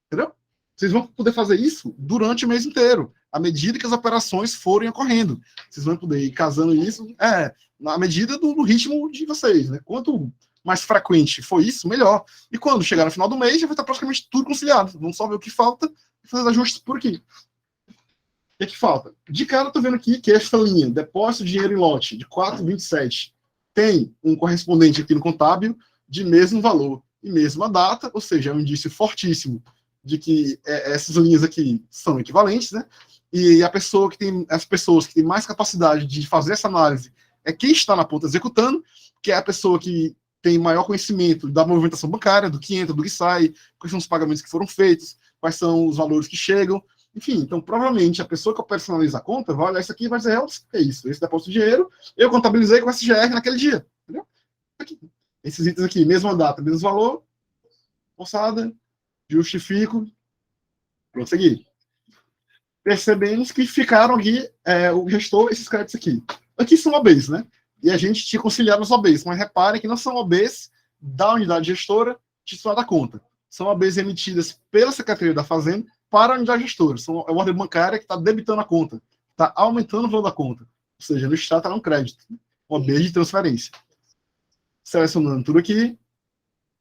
Entendeu? Vocês vão poder fazer isso durante o mês inteiro, à medida que as operações forem ocorrendo. Vocês vão poder ir casando isso na medida do ritmo de vocês. Né? Quanto mais frequente for isso, melhor. E quando chegar no final do mês, já vai estar praticamente tudo conciliado. Vamos só ver o que falta e fazer os ajustes por aqui. O que falta? De cara, eu estou vendo aqui que esta linha, depósito de dinheiro em lote, de 4,27, tem um correspondente aqui no contábil de mesmo valor e mesma data, ou seja, é um indício fortíssimo de que essas linhas aqui são equivalentes, né? E as pessoas que têm mais capacidade de fazer essa análise é quem está na ponta executando, que é a pessoa que tem maior conhecimento da movimentação bancária, do que entra, do que sai, quais são os pagamentos que foram feitos, quais são os valores que chegam. Enfim, então, provavelmente, a pessoa que operacionaliza a conta vai olhar isso aqui e vai dizer, é isso, esse depósito de dinheiro, eu contabilizei com SGR naquele dia. Entendeu? Aqui. Esses itens aqui, mesma data, mesmo valor, forçada, justifico, vamos seguir. Percebemos que ficaram aqui, restou esses créditos aqui. Aqui são OBs, né? E a gente tinha conciliado os OBs, mas reparem que não são OBs da unidade gestora titular da conta. São OBs emitidas pela Secretaria da Fazenda para a unidade gestora. É uma ordem bancária que está debitando a conta, está aumentando o valor da conta. Ou seja, no Estado está um crédito. OB de transferência. Selecionando tudo aqui.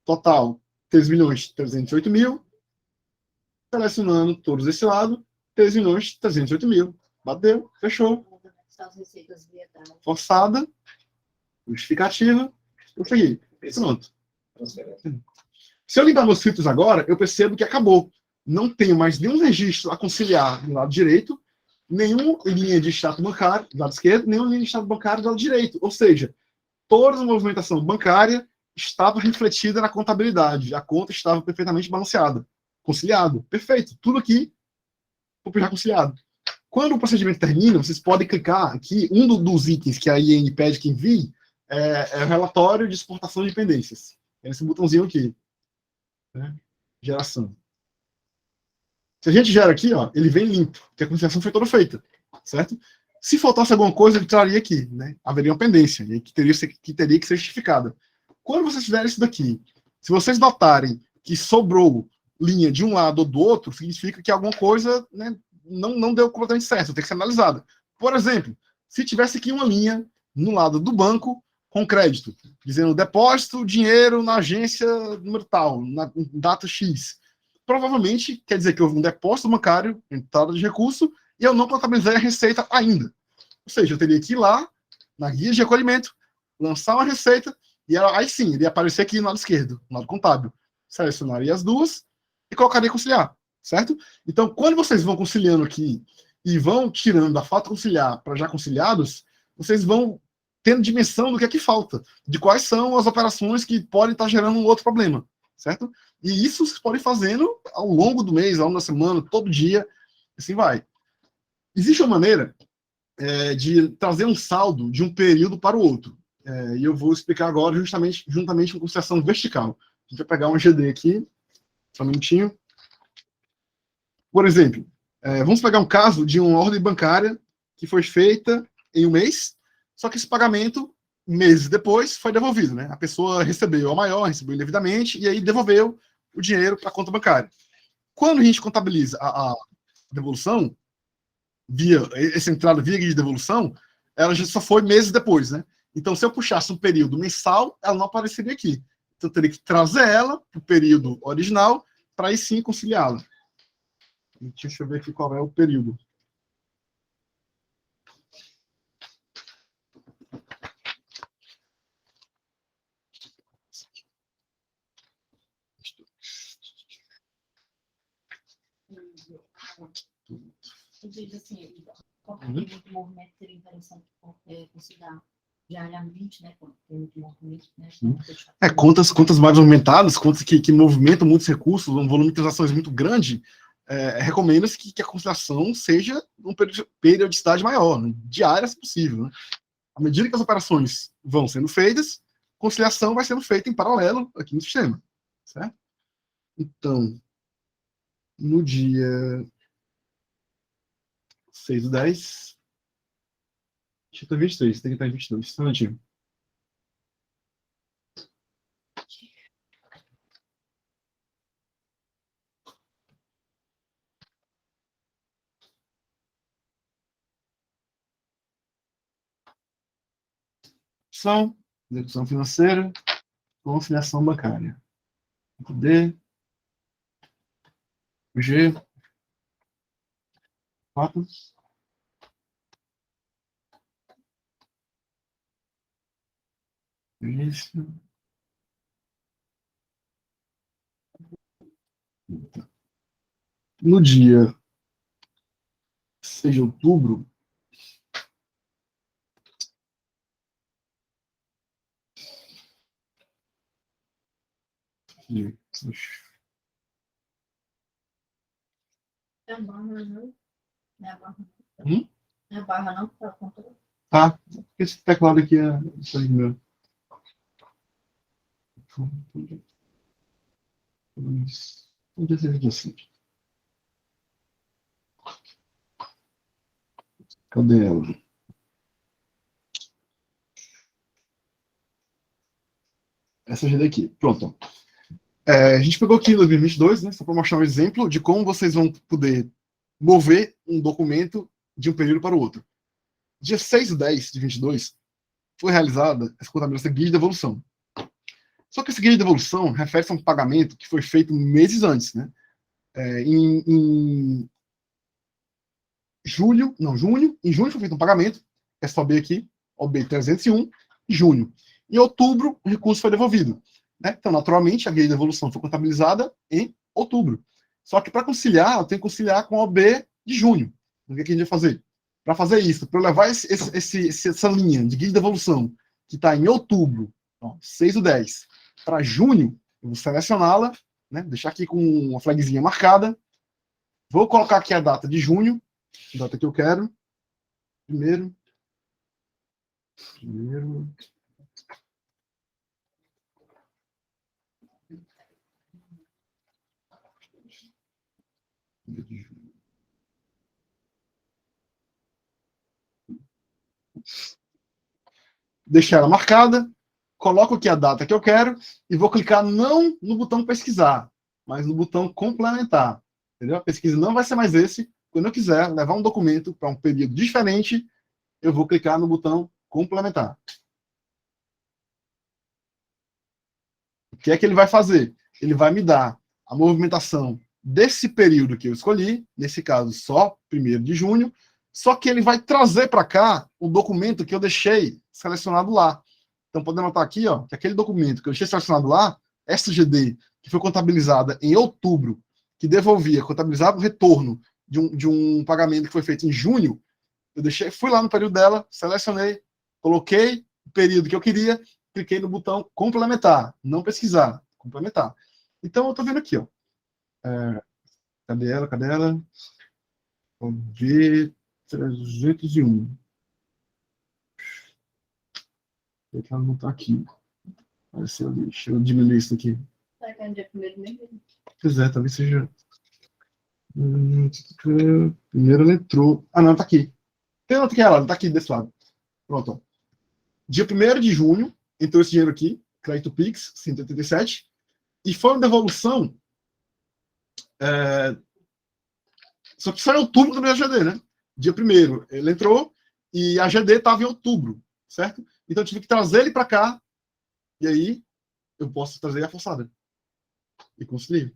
Total, 3.308.000. Selecionando todos desse lado, 3.308.000. Bateu, fechou. Forçada. Justificativa. Eu segui. Pronto. Se eu limpar meus filtros agora, eu percebo que acabou. Não tenho mais nenhum registro a conciliar do lado direito, nenhuma linha de extrato bancário do lado esquerdo, nenhuma linha de extrato bancário do lado direito. Ou seja, toda a movimentação bancária estava refletida na contabilidade. A conta estava perfeitamente balanceada. Conciliado. Perfeito. Tudo aqui já conciliado. Quando o procedimento termina, vocês podem clicar aqui, um dos itens que a IN pede que envie é o relatório de exportação de pendências. É esse botãozinho aqui. Né? Geração. Se a gente gera aqui, ó, ele vem limpo, porque a conciliação foi toda feita, certo? Se faltasse alguma coisa, ele traria aqui, né? Haveria uma pendência, e que teria que ser justificada. Quando vocês fizerem isso daqui, se vocês notarem que sobrou linha de um lado ou do outro, significa que alguma coisa, né, não deu completamente certo, tem que ser analisada. Por exemplo, se tivesse aqui uma linha no lado do banco com crédito, dizendo depósito, dinheiro na agência número tal, na data X, provavelmente quer dizer que houve um depósito bancário, entrada de recurso, e eu não contabilizei a receita ainda. Ou seja, eu teria que ir lá, na guia de recolhimento, lançar uma receita, e aí sim, ele ia aparecer aqui no lado esquerdo, no lado contábil. Selecionaria as duas e colocaria conciliar, certo? Então, quando vocês vão conciliando aqui e vão tirando da falta conciliar para já conciliados, vocês vão tendo dimensão do que é que falta, de quais são as operações que podem estar gerando um outro problema, certo? E isso vocês podem fazendo ao longo do mês, ao longo da semana, todo dia, assim vai. Existe uma maneira de trazer um saldo de um período para o outro. E eu vou explicar agora juntamente com conciliação vertical. A gente vai pegar um GD aqui, só um minutinho. Por exemplo, vamos pegar um caso de uma ordem bancária que foi feita em um mês, só que esse pagamento, meses depois, foi devolvido. Né? A pessoa recebeu a maior, recebeu indevidamente, e aí devolveu o dinheiro para a conta bancária. Quando a gente contabiliza a devolução, essa entrada via guia de devolução, ela já só foi meses depois, né? Então, se eu puxasse um período mensal, ela não apareceria aqui. Então, eu teria que trazer ela para o período original, para aí sim conciliá-la. Deixa eu ver aqui qual é o período. Assim, qualquer muito movimento seria interessante considerar diariamente, né? Quando tem muito movimento, né? Contas mais movimentadas, contas que movimentam muitos recursos, um volume de transações muito grande, recomenda-se que a conciliação seja uma periodicidade maior, né? Diária, se possível. Né? À medida que as operações vão sendo feitas, a conciliação vai sendo feita em paralelo aqui no sistema. Certo? Então, no dia 6/10, acho que está 23, tem que estar em 22, tá antigo. Execução financeira, conciliação bancária. D, G, 4. Isso. No dia 6 de outubro, É a barra, não? Não é a barra, não. Não é a barra, não? Para controle. tá, esse teclado aqui é isso aí meu. Onde é que assim? Cadê ela? Essa GD aqui. Pronto. A gente pegou aqui em 2022, né, só para mostrar um exemplo de como vocês vão poder mover um documento de um período para o outro. Dia 6/10 de 22, foi realizada essa contabilização guia de devolução. Só que esse guia de devolução refere-se a um pagamento que foi feito meses antes, né? Em junho foi feito um pagamento, é só B aqui, OB 301, em junho. Em outubro, o recurso foi devolvido. Né? Então, naturalmente, a guia de devolução foi contabilizada em outubro. Só que para conciliar, eu tenho que conciliar com a OB de junho. O que a gente vai fazer? Para fazer isso, para eu levar essa linha de guia de devolução, que está em outubro, 6/10, para junho, eu vou selecioná-la, né? Deixar aqui com uma flagzinha marcada. Vou colocar aqui a data de junho, a data que eu quero. Primeiro. deixar ela marcada, coloco aqui a data que eu quero e vou clicar não no botão pesquisar, mas no botão complementar. Entendeu? A pesquisa não vai ser mais esse. Quando eu quiser levar um documento para um período diferente, eu vou clicar no botão complementar. O que é que ele vai fazer? Ele vai me dar a movimentação desse período que eu escolhi, nesse caso só 1º de junho, só que ele vai trazer para cá o documento que eu deixei selecionado lá. Então, podemos notar aqui, ó, que aquele documento que eu deixei selecionado lá, essa GD, que foi contabilizada em outubro, que devolvia, contabilizava o retorno de um pagamento que foi feito em junho, eu deixei, fui lá no período dela, selecionei, coloquei o período que eu queria, cliquei no botão complementar, não pesquisar, complementar. Então, eu estou vendo aqui, ó. Cadê ela? Cadê ela? V301. Ela não está aqui. Apareceu ali. Deixa eu diminuir isso aqui. Será que é no dia 1º mesmo? Pois é, talvez seja. Primeiro ela entrou. Ah, não, tá aqui. Tem outra que ela, tá aqui desse lado. Pronto. Ó. Dia 1º de junho, entrou esse dinheiro aqui, crédito Pix, 187, e foi uma devolução. Só que só em outubro do meu GD, né? Dia 1º, ele entrou e a GD estava em outubro, certo? Então eu tive que trazer ele para cá, e aí eu posso trazer a forçada. E conciliar.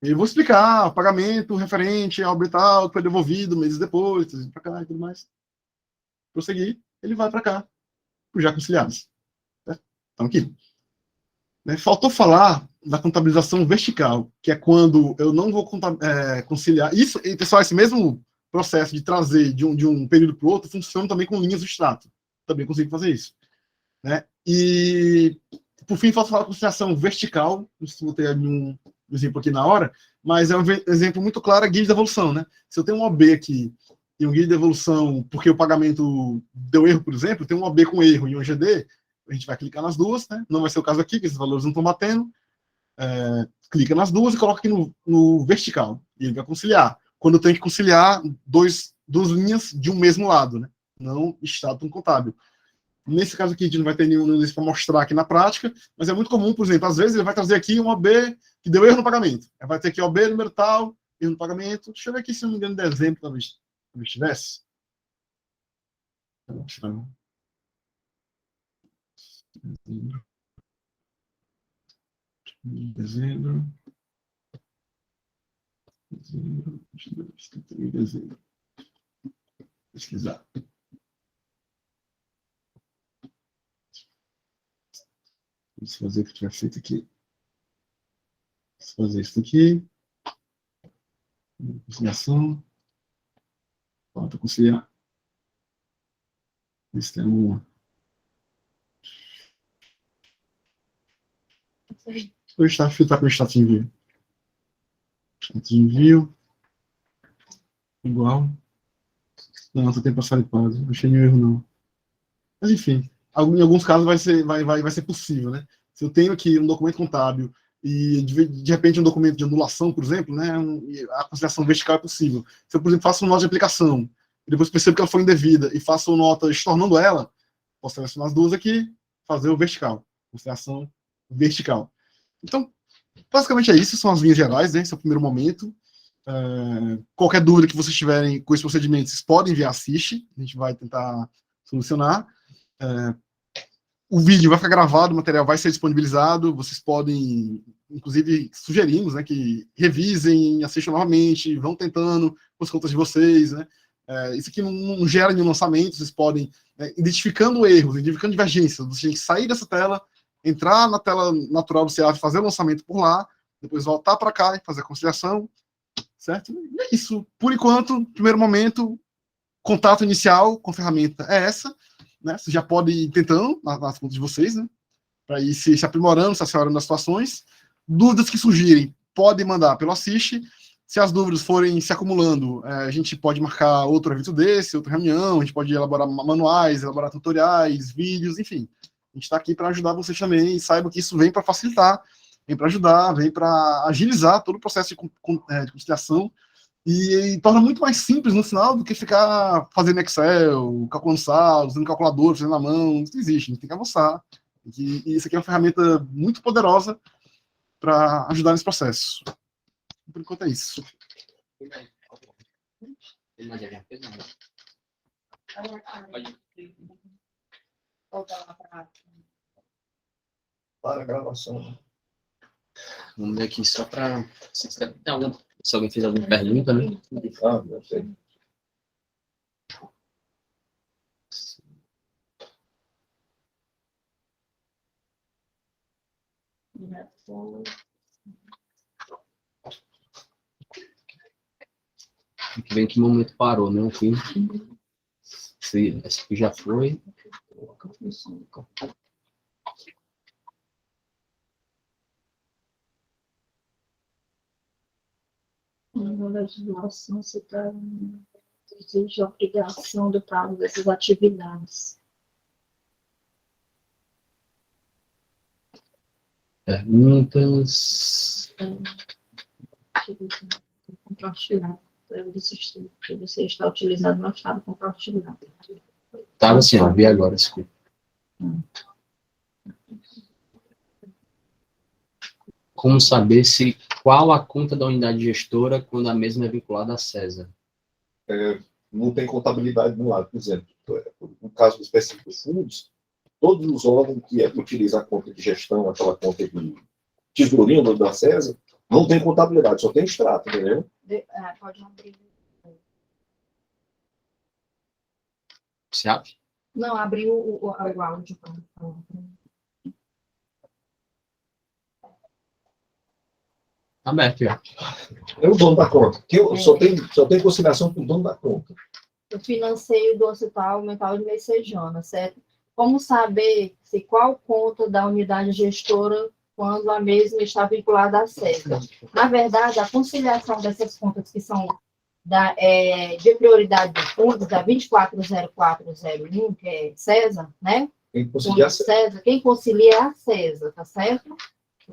E eu vou explicar o pagamento referente ao Brital, que foi devolvido meses depois, para cá e tudo mais. Prosseguir, ele vai para cá, os já conciliados. Certo? Então aqui. Faltou falar da contabilização vertical, que é quando eu não vou conciliar. Isso, pessoal, esse mesmo processo de trazer de um período para o outro funciona também com linhas do extrato. Também consigo fazer isso. Né? E, por fim, falta falar da conciliação vertical. Não sei se vou ter um exemplo aqui na hora, mas é um exemplo muito claro, a guia de devolução. Né? Se eu tenho um OB aqui e um guia de devolução porque o pagamento deu erro, por exemplo, tem um OB com erro e um GD, a gente vai clicar nas duas, né? Não vai ser o caso aqui, que esses valores não estão batendo. Clica nas duas e coloca aqui no vertical. E ele vai conciliar. Quando eu tenho que conciliar duas linhas de um mesmo lado, né? Não extrato contábil. Nesse caso aqui, a gente não vai ter nenhum disso para mostrar aqui na prática, mas é muito comum, por exemplo, às vezes ele vai trazer aqui um OB que deu erro no pagamento. Vai ter aqui OB, número tal, erro no pagamento. Deixa eu ver aqui se não me engano de dezembro, talvez tivesse. Dezembro. Pesquisar. Vamos fazer o que tiver feito aqui. Vamos fazer isso aqui. Conciliação. Falta conciliar. Sistema. O status filtrar para o status de envio. Status de envio. Igual. Não, só tem passado de quase. Não achei nenhum erro, não. Mas, enfim, em alguns casos vai ser possível, né? Se eu tenho aqui um documento contábil e, de repente, um documento de anulação, por exemplo, né? A conciliação vertical é possível. Se eu, por exemplo, faço uma nota de aplicação e depois percebo que ela foi indevida e faço uma nota estornando ela, posso selecionar as duas aqui, fazer o vertical. Conciliação vertical. Então, basicamente é isso, são as linhas gerais, né? Esse é o primeiro momento. Qualquer dúvida que vocês tiverem com esse procedimento, vocês podem enviar assiste, a gente vai tentar solucionar. O vídeo vai ficar gravado, o material vai ser disponibilizado, vocês podem, inclusive, sugerimos, né, que revisem, assistam novamente, vão tentando com as contas de vocês, né? Isso aqui não gera nenhum lançamento, vocês podem, identificando erros, identificando divergências, vocês têm que sair dessa tela, entrar na tela natural do CEAF, fazer o lançamento por lá, depois voltar para cá e fazer a conciliação, certo? E é isso. Por enquanto, primeiro momento, contato inicial com a ferramenta é essa, né? Você já pode ir tentando nas contas de vocês, né? Para ir se aprimorando, se assessorando das situações. Dúvidas que surgirem, podem mandar pelo Assiste. Se as dúvidas forem se acumulando, a gente pode marcar outro evento desse, outra reunião, a gente pode elaborar manuais, elaborar tutoriais, vídeos, enfim. A gente está aqui para ajudar vocês também e saiba que isso vem para facilitar, vem para ajudar, vem para agilizar todo o processo de conciliação E torna muito mais simples no final do que ficar fazendo Excel, calculando saldos, usando calculador, fazendo na mão. Isso não existe, a gente tem que avançar. E isso aqui é uma ferramenta muito poderosa para ajudar nesse processo. Por enquanto é isso. Para a gravação. Vamos ver aqui só para. Se alguém fez alguma pergunta, né? Ah, não sei. Tem que ver em que momento parou, né? Aqui. Esse aqui já foi. Na legislação, você exige a obrigação do prazo dessas atividades. Perguntas. Compartilhar. Que você está utilizando no estado compartilhado. Tava assim, ó, vi agora, desculpa. Como saber qual a conta da unidade gestora quando a mesma é vinculada à CESA? Não tem contabilidade no lado, por exemplo. No caso específico dos fundos, todos os órgãos que utilizam a conta de gestão, aquela conta de tesourinho da CESA, não tem contabilidade, só tem extrato, entendeu? Pode abrir. Você acha? Não, abriu o áudio. Aberto, já. É o dono da conta. Só tem consideração para o dono da conta. O financeiro do Hospital Mental de Messejana, certo? Como saber qual conta da unidade gestora quando a mesma está vinculada à CESA? Na verdade, a conciliação dessas contas que são de prioridade de fundos, da 240401, que é CESA, né? Quem concilia é a CESA, tá certo?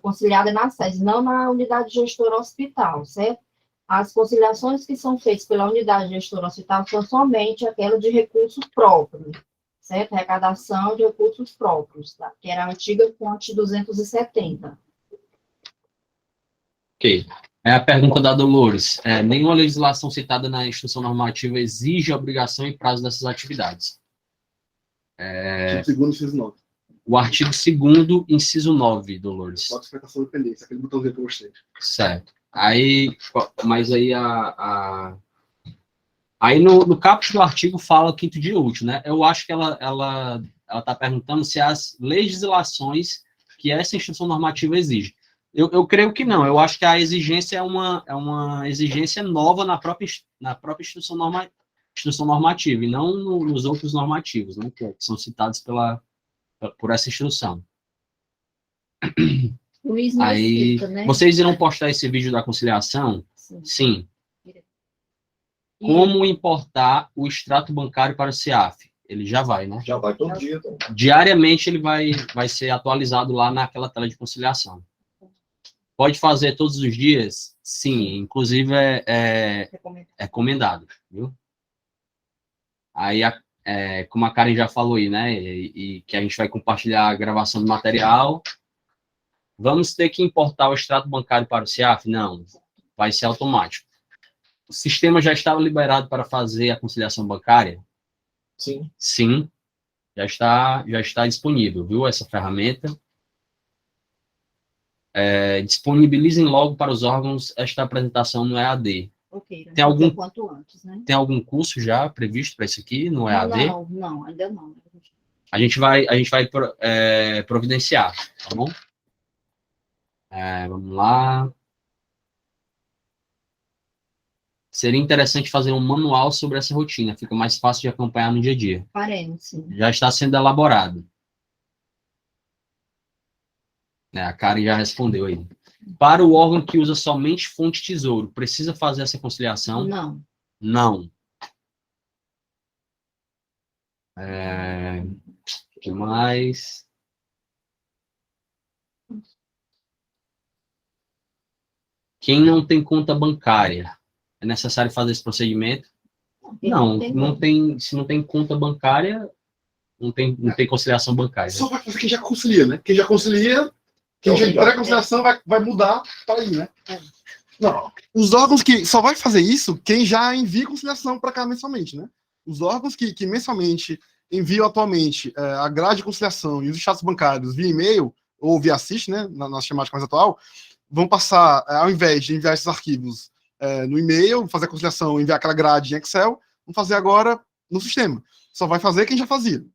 Conciliada é na CESA, não na unidade gestora hospital, certo? As conciliações que são feitas pela unidade gestora hospital são somente aquelas de recursos próprios, certo? Arrecadação de recursos próprios, tá? Que era a antiga fonte 270. Ok. É a pergunta da Dolores. Nenhuma legislação citada na instrução normativa exige obrigação e prazo dessas atividades. Segundo inciso 9. O artigo 2º, inciso 9, Dolores. Notificação de pendência, aquele botãozinho que eu gostei. Certo. Mas aí aí no caput do artigo fala o quinto dia útil, né? Eu acho que ela está perguntando se as legislações que essa instrução normativa exige. Eu creio que não. Eu acho que a exigência é uma exigência nova na própria instrução normativa e não nos outros normativos, né? Que são citados por essa instrução. Luiz Aí, Mesquita, né? vocês irão postar esse vídeo da conciliação? Sim. Sim. Como importar o extrato bancário para o CEAF? Ele já vai, né? Já vai todo dia. Então. Diariamente ele vai ser atualizado lá naquela tela de conciliação. Pode fazer todos os dias? Sim. Inclusive é recomendado, viu? Aí, como a Karen já falou aí, né? E que a gente vai compartilhar a gravação do material. Vamos ter que importar o extrato bancário para o CEAF? Não, vai ser automático. O sistema já estava liberado para fazer a conciliação bancária? Sim. Sim, já está disponível, viu, essa ferramenta. Disponibilizem logo para os órgãos esta apresentação no EAD. Ok, tem algum quanto antes, né? Tem algum curso já previsto para isso aqui no EAD? Não, ainda não. A gente vai providenciar, tá bom? Vamos lá. Seria interessante fazer um manual sobre essa rotina, fica mais fácil de acompanhar no dia a dia. Faremos, sim. Já está sendo elaborado. A Karen já respondeu aí. Para o órgão que usa somente fonte tesouro, precisa fazer essa conciliação? Não. Não. O que mais? Quem não tem conta bancária, é necessário fazer esse procedimento? E Não, tem não tem, se não tem conta bancária, não tem conciliação bancária. Só vai fazer quem já concilia, né? Quem já concilia, quem já entrega a conciliação vai mudar para aí, né? Não, os órgãos que só vai fazer isso quem já envia conciliação para cá mensalmente, né? Os órgãos que mensalmente enviam atualmente a grade de conciliação e os extratos bancários via e-mail ou via assist, né, na nossa temática mais atual, vão passar, ao invés de enviar esses arquivos no e-mail, fazer a conciliação, enviar aquela grade em Excel, vão fazer agora no sistema. Só vai fazer quem já fazia.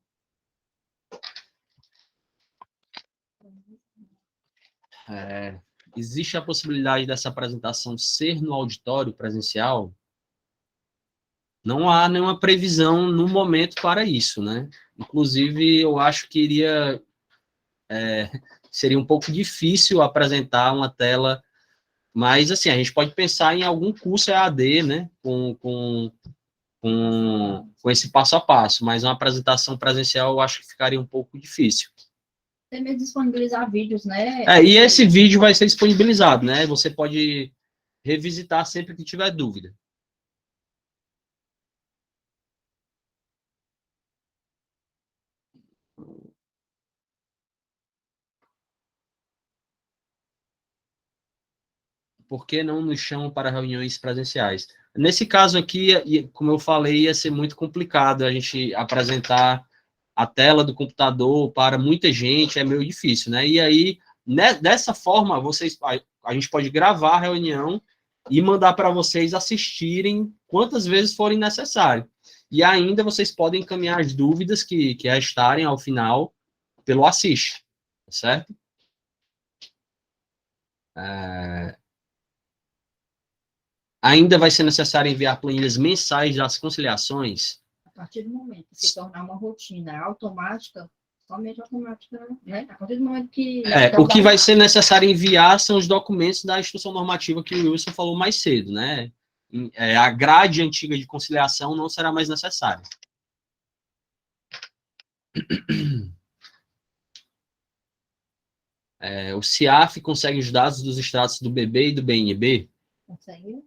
Existe a possibilidade dessa apresentação ser no auditório presencial? Não há nenhuma previsão no momento para isso, né? Inclusive, eu acho que seria um pouco difícil apresentar uma tela, mas, assim, a gente pode pensar em algum curso EAD, né? Com esse passo a passo, mas uma apresentação presencial eu acho que ficaria um pouco difícil. Até mesmo disponibilizar vídeos, né? E esse vídeo vai ser disponibilizado, né? Você pode revisitar sempre que tiver dúvida. Por que não nos chamam para reuniões presenciais? Nesse caso aqui, como eu falei, ia ser muito complicado a gente apresentar a tela do computador para muita gente, é meio difícil, né? E aí, dessa forma, a gente pode gravar a reunião e mandar para vocês assistirem quantas vezes forem necessário. E ainda vocês podem encaminhar as dúvidas que restarem ao final pelo assist, certo? Ainda vai ser necessário enviar planilhas mensais das conciliações? A partir do momento que se tornar uma rotina automática, somente automática, né? A partir do momento que... O que vai ser necessário enviar são os documentos da instrução normativa que o Wilson falou mais cedo, né? A grade antiga de conciliação não será mais necessária. O CIAF consegue os dados dos extratos do BB e do BNB? Consegue.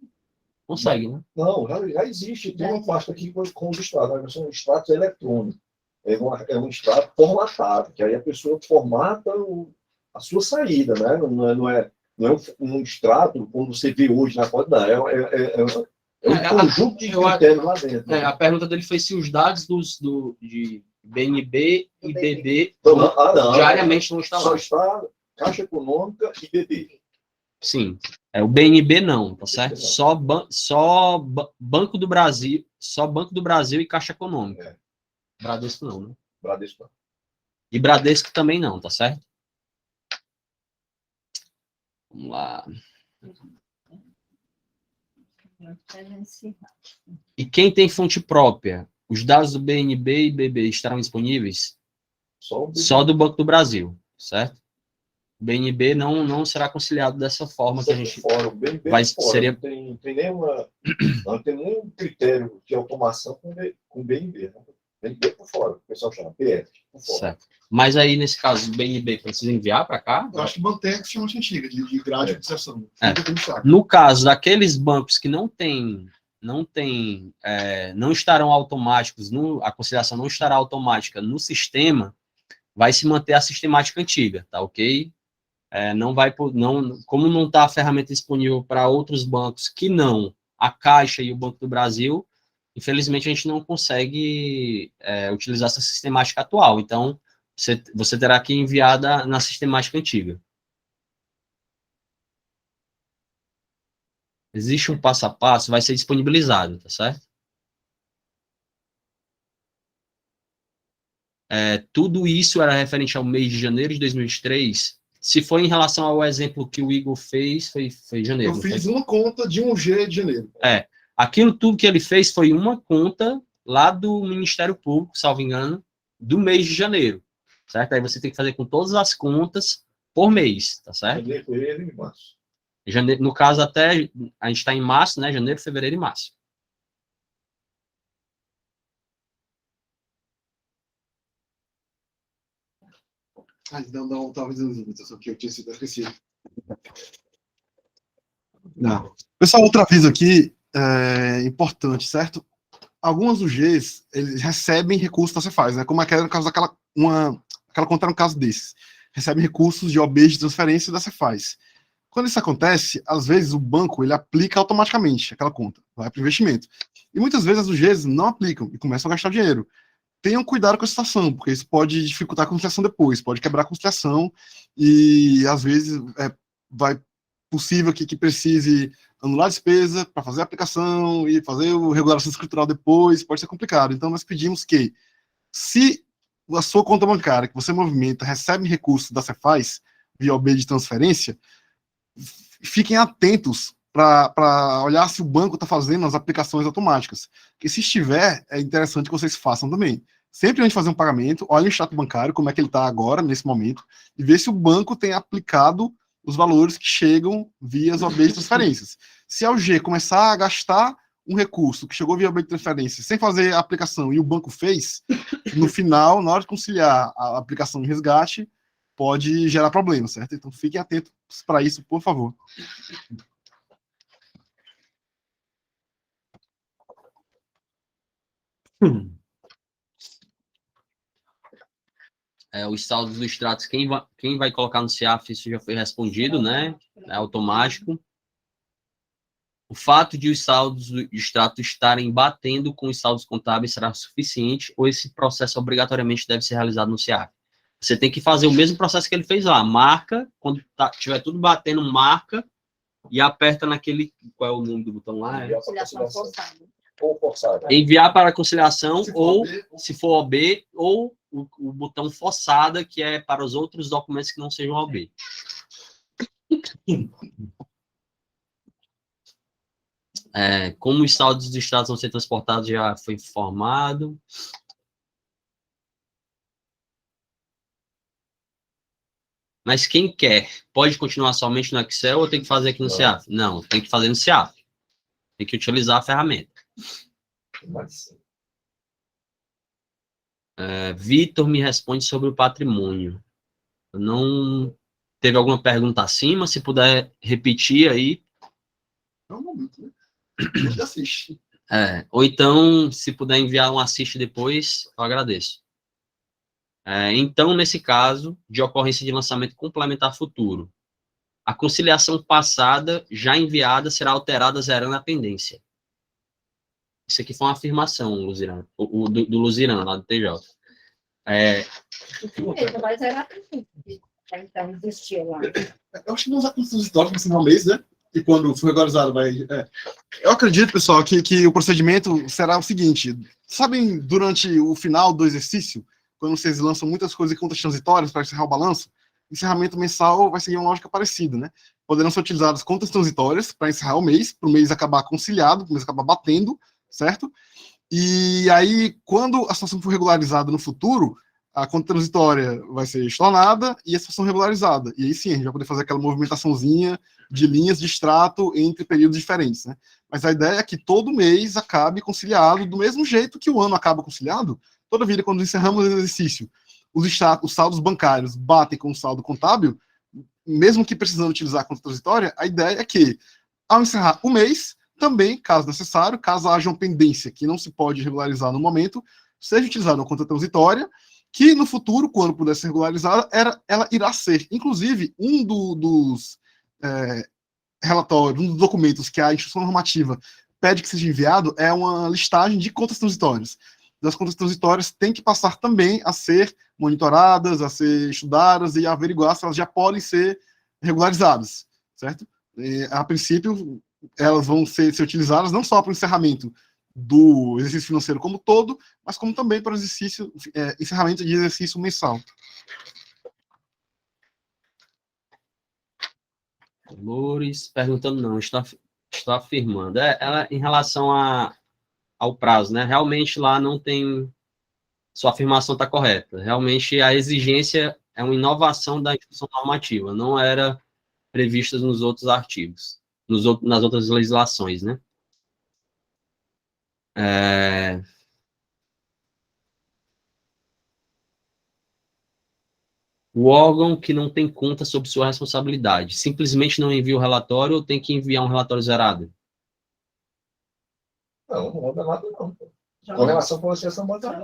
Consegue, né? Não, já existe. Tem uma pasta aqui com os extratos, mas são extratos eletrônicos. É um extrato formatado, que aí a pessoa formata a sua saída, né? Não é um extrato, como você vê hoje na foto, não. É um conjunto de critérios lá dentro. Né? A pergunta dele foi se os dados de BNB e BB diariamente vão estar lá. Só está Caixa Econômica e BB. Sim. O BNB não, tá certo? Só Banco do Brasil, e Caixa Econômica. Bradesco não, né? Bradesco não. E Bradesco também não, tá certo? Vamos lá. E quem tem fonte própria? Os dados do BNB e BB estarão disponíveis? Só do Banco do Brasil, certo? O BNB não será conciliado dessa forma que a gente vai seria não tem nenhum critério de automação com BNB, né? BNB por fora, o pessoal chama PF. Certo. Mas aí, nesse caso, o BNB precisa enviar para cá? Eu acho que mantém a questão antiga, de grade de concessão. No caso daqueles bancos que não estarão automáticos, a conciliação não estará automática no vai se manter a sistemática antiga, tá ok? Como não está a ferramenta disponível para outros bancos que não a Caixa e o Banco do Brasil, infelizmente a gente não consegue utilizar essa sistemática atual. Então, você terá que enviar na sistemática antiga. Existe um passo a passo, vai ser disponibilizado, tá certo? Tudo isso era referente ao mês de janeiro de 2023. Se for em relação ao exemplo que o Igor fez, foi janeiro. Eu fiz uma conta de 1G de janeiro. Aquilo tudo que ele fez foi uma conta lá do Ministério Público, salvo engano, do mês de janeiro, certo? Aí você tem que fazer com todas as contas por mês, tá certo? Janeiro, fevereiro e março. No caso, até a gente está em março, né? Janeiro, fevereiro e março. Não, talvez só que eu tinha sido esquecido. Não. Pessoal, outro aviso aqui. importante, certo? Algumas UGs, eles recebem recursos da Cefaz, né? Como aquela, no caso daquela, aquela conta no caso desses. Recebem recursos de OB de transferência da Cefaz. Quando isso acontece, às vezes o banco ele aplica automaticamente aquela conta, vai para o investimento. E muitas vezes as UGs não aplicam e começam a gastar dinheiro. Tenham cuidado com a situação, porque isso pode dificultar a conciliação depois, pode quebrar a conciliação e às vezes vai possível que precise anular a despesa para fazer a aplicação e fazer o regulação escritural depois, pode ser complicado. Então nós pedimos que, se a sua conta bancária que você movimenta recebe recursos da Cefaz via OB de transferência, fiquem atentos para olhar se o banco está fazendo as aplicações automáticas. Porque se estiver, é interessante que vocês façam também. Sempre antes de fazer um pagamento, olhem o extrato bancário, como é que ele está agora, nesse momento, e ver se o banco tem aplicado os valores que chegam via as OB de transferências. Se a UG começar a gastar um recurso que chegou via OB de transferência sem fazer a aplicação e o banco fez, no final, na hora de conciliar a aplicação e resgate, pode gerar problema, certo? Então fiquem atentos para isso, por favor. Os saldos dos extratos, quem vai colocar no CIAF, isso já foi respondido, né? É automático. O fato de os saldos do extrato estarem batendo com os saldos contábeis será suficiente ou esse processo obrigatoriamente deve ser realizado no CIAF? Você tem que fazer o mesmo processo que ele fez lá. Marca, quando tiver tudo batendo, marca e aperta naquele... Qual é o nome do botão lá? Conciliação forçada. Ou forçada. Enviar para a conciliação, se for OB, ou o botão forçada, que é para os outros documentos que não sejam OB. Como os saldos dos extratos vão ser transportados, já foi informado. Mas quem quer, pode continuar somente no Excel ou tem que fazer aqui no CIAF? Não, tem que fazer no CIAF. Tem que utilizar a ferramenta. Vitor me responde sobre o patrimônio. Não teve alguma pergunta acima? Se puder repetir aí. É um momento, né? Assiste. Ou então, se puder enviar um assiste depois, eu agradeço. Então, nesse caso, de ocorrência de lançamento complementar futuro, a conciliação passada, já enviada, será alterada zerando a pendência. Isso aqui foi uma afirmação, Luzirano, do Luzirano, lá do TJ. Vai zerar a pendência. Então, existiu lá. Eu acho que não usar condições históricas no mês, né? E quando for regularizado vai... Eu acredito, pessoal, que o procedimento será o seguinte. Sabem, durante o final do exercício, quando vocês lançam muitas coisas em contas transitórias para encerrar o balanço, encerramento mensal vai seguir uma lógica parecida, né? Poderão ser utilizadas contas transitórias para encerrar o mês, para o mês acabar conciliado, para o mês acabar batendo, certo? E aí, quando a situação for regularizada no futuro, a conta transitória vai ser estornada e a situação regularizada. E aí sim, a gente vai poder fazer aquela movimentaçãozinha de linhas de extrato entre períodos diferentes, né? Mas a ideia é que todo mês acabe conciliado do mesmo jeito que o ano acaba conciliado. Toda vida, quando encerramos o exercício, os saldos bancários batem com o saldo contábil, mesmo que precisando utilizar a conta transitória, a ideia é que, ao encerrar o mês, também, caso necessário, caso haja uma pendência que não se pode regularizar no momento, seja utilizada uma conta transitória, que no futuro, quando puder ser regularizada, ela irá ser. Inclusive, um dos relatórios, um dos documentos que a instituição normativa pede que seja enviado é uma listagem de contas transitórias. Das contas transitórias têm que passar também a ser monitoradas, a ser estudadas e averiguar se elas já podem ser regularizadas, certo? A princípio, elas vão ser utilizadas não só para o encerramento do exercício financeiro como todo, mas como também para o encerramento de exercício mensal. Loures, perguntando não, estou afirmando. Ela, em relação ao prazo, né? Realmente lá não tem... Sua afirmação está correta. Realmente a exigência é uma inovação da instituição normativa, não era prevista nos outros artigos, nas outras legislações, né? O órgão que não tem conta sob sua responsabilidade, simplesmente não envia o relatório ou tem que enviar um relatório zerado? Não muda nada, não. Com relação à conciliação bancária,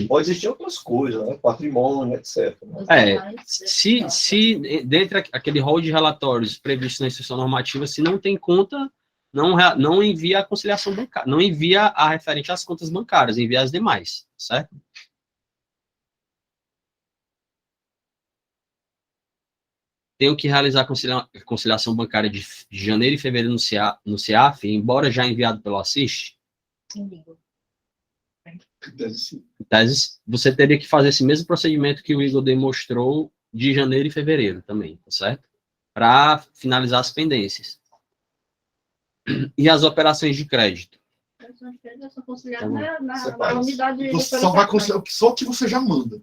pode existir outras coisas, né? Patrimônio, etc. Né? Se dentre aquele rol de relatórios previstos na instrução normativa, se não tem conta, não envia a conciliação bancária, não envia a referente às contas bancárias, envia as demais, certo? Tenho que realizar a conciliação bancária de janeiro e fevereiro no CIAF, embora já enviado pelo Assist. Em tese, você teria que fazer esse mesmo procedimento que o Igor demonstrou de janeiro e fevereiro também, tá certo? Para finalizar as pendências. E as operações de crédito? Na unidade Você só vai conciliar só o que você já manda.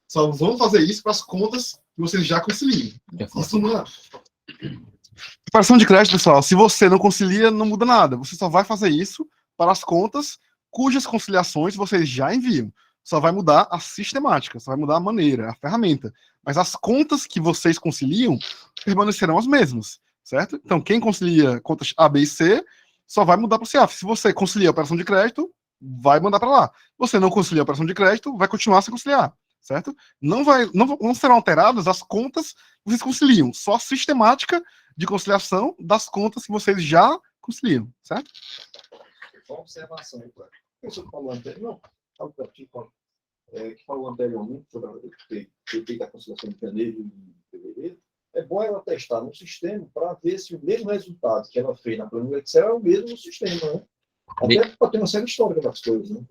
Só vamos fazer isso para as contas que você já concilia. Isso não é. Operação de crédito, pessoal, se você não concilia, não muda nada. Você só vai fazer isso para as contas cujas conciliações vocês já enviam. Só vai mudar a sistemática, só vai mudar a maneira, a ferramenta. Mas as contas que vocês conciliam permanecerão as mesmas, certo? Então, quem concilia contas A, B e C, só vai mudar para o CIAF. Se você concilia a operação de crédito, vai mandar para lá. Você não concilia a operação de crédito, vai continuar sem conciliar, certo? Não serão alteradas as contas que vocês conciliam, só a sistemática de conciliação das contas que vocês já conciliam, certo? Só uma observação, claro. O senhor falou anteriormente, que falou anteriormente sobre ter feito a conciliação de janeiro e fevereiro. É bom ela testar no sistema para ver se o mesmo resultado que ela fez na planilha Excel é o mesmo no sistema, né? Até para ter uma série histórica das coisas, né?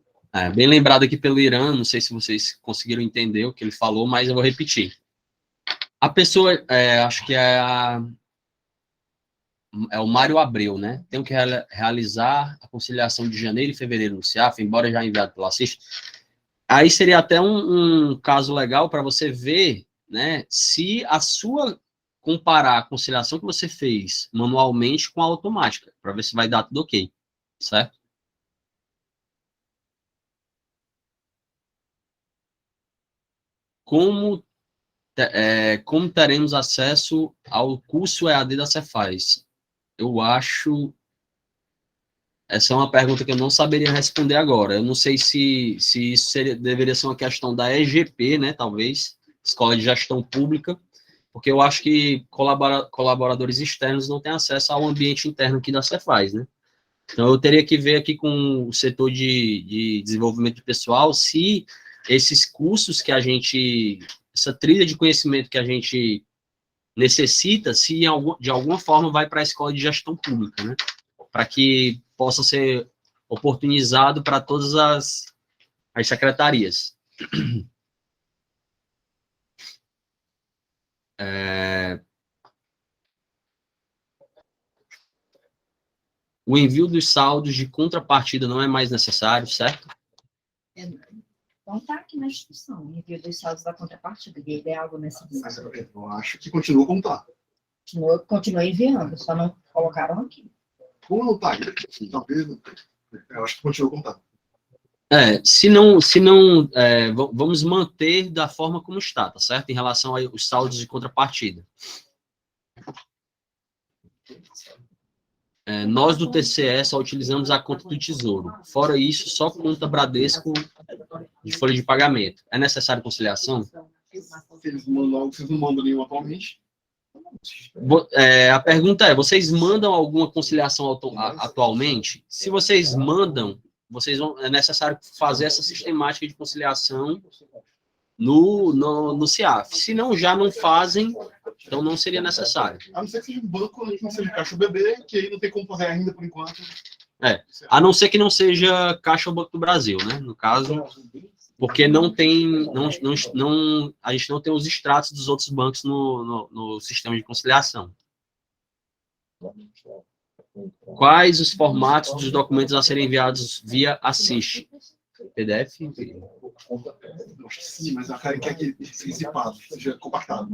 Bem lembrado aqui pelo Irã, não sei se vocês conseguiram entender o que ele falou, mas eu vou repetir. A pessoa, acho que é o Mário Abreu, né? Tem que realizar a conciliação de janeiro e fevereiro no CIAF, embora já enviado pelo Assist. Aí seria até um caso legal para você ver, né, se a sua comparar a conciliação que você fez manualmente com a automática, para ver se vai dar tudo ok, certo? Como teremos acesso ao curso EAD da Cefaz? Eu acho... Essa é uma pergunta que eu não saberia responder agora. Eu não sei se isso deveria ser uma questão da EGP, né, talvez, Escola de Gestão Pública, porque eu acho que colaboradores externos não têm acesso ao ambiente interno aqui da Cefaz, né? Então, eu teria que ver aqui com o setor de desenvolvimento de pessoal se esses cursos que a gente... Essa trilha de conhecimento que a gente necessita, se de alguma forma vai para a Escola de Gestão Pública, né? Para que possa ser oportunizado para todas as secretarias. O envio dos saldos de contrapartida não é mais necessário, certo? Então está aqui na instrução, envio dos saldos da contrapartida. E é algo necessário. Mas eu acho que continua como está. Continua enviando, só não colocaram aqui. Como não está? Talvez, eu acho que continua como está. Se não vamos manter da forma como está, tá certo? Em relação aos saldos de contrapartida. Nós do TCE só utilizamos a conta do Tesouro. Fora isso, só conta Bradesco de folha de pagamento. É necessário conciliação? Se eles mandam algo, vocês não mandam nenhum atualmente? A pergunta é, vocês mandam alguma conciliação atualmente? Se vocês mandam, é necessário fazer essa sistemática de conciliação no CIAF. Se não, já não fazem, então não seria necessário. A não ser que seja um banco, que não seja Caixa BB, que aí não tem como fazer ainda por enquanto. A não ser que não seja Caixa ou Banco do Brasil, né? No caso, porque não tem, a gente não tem os extratos dos outros bancos no sistema de conciliação. Quais os formatos dos documentos a serem enviados via Assist? PDF? Sim, mas a cara quer que seja zipado, seja compactado.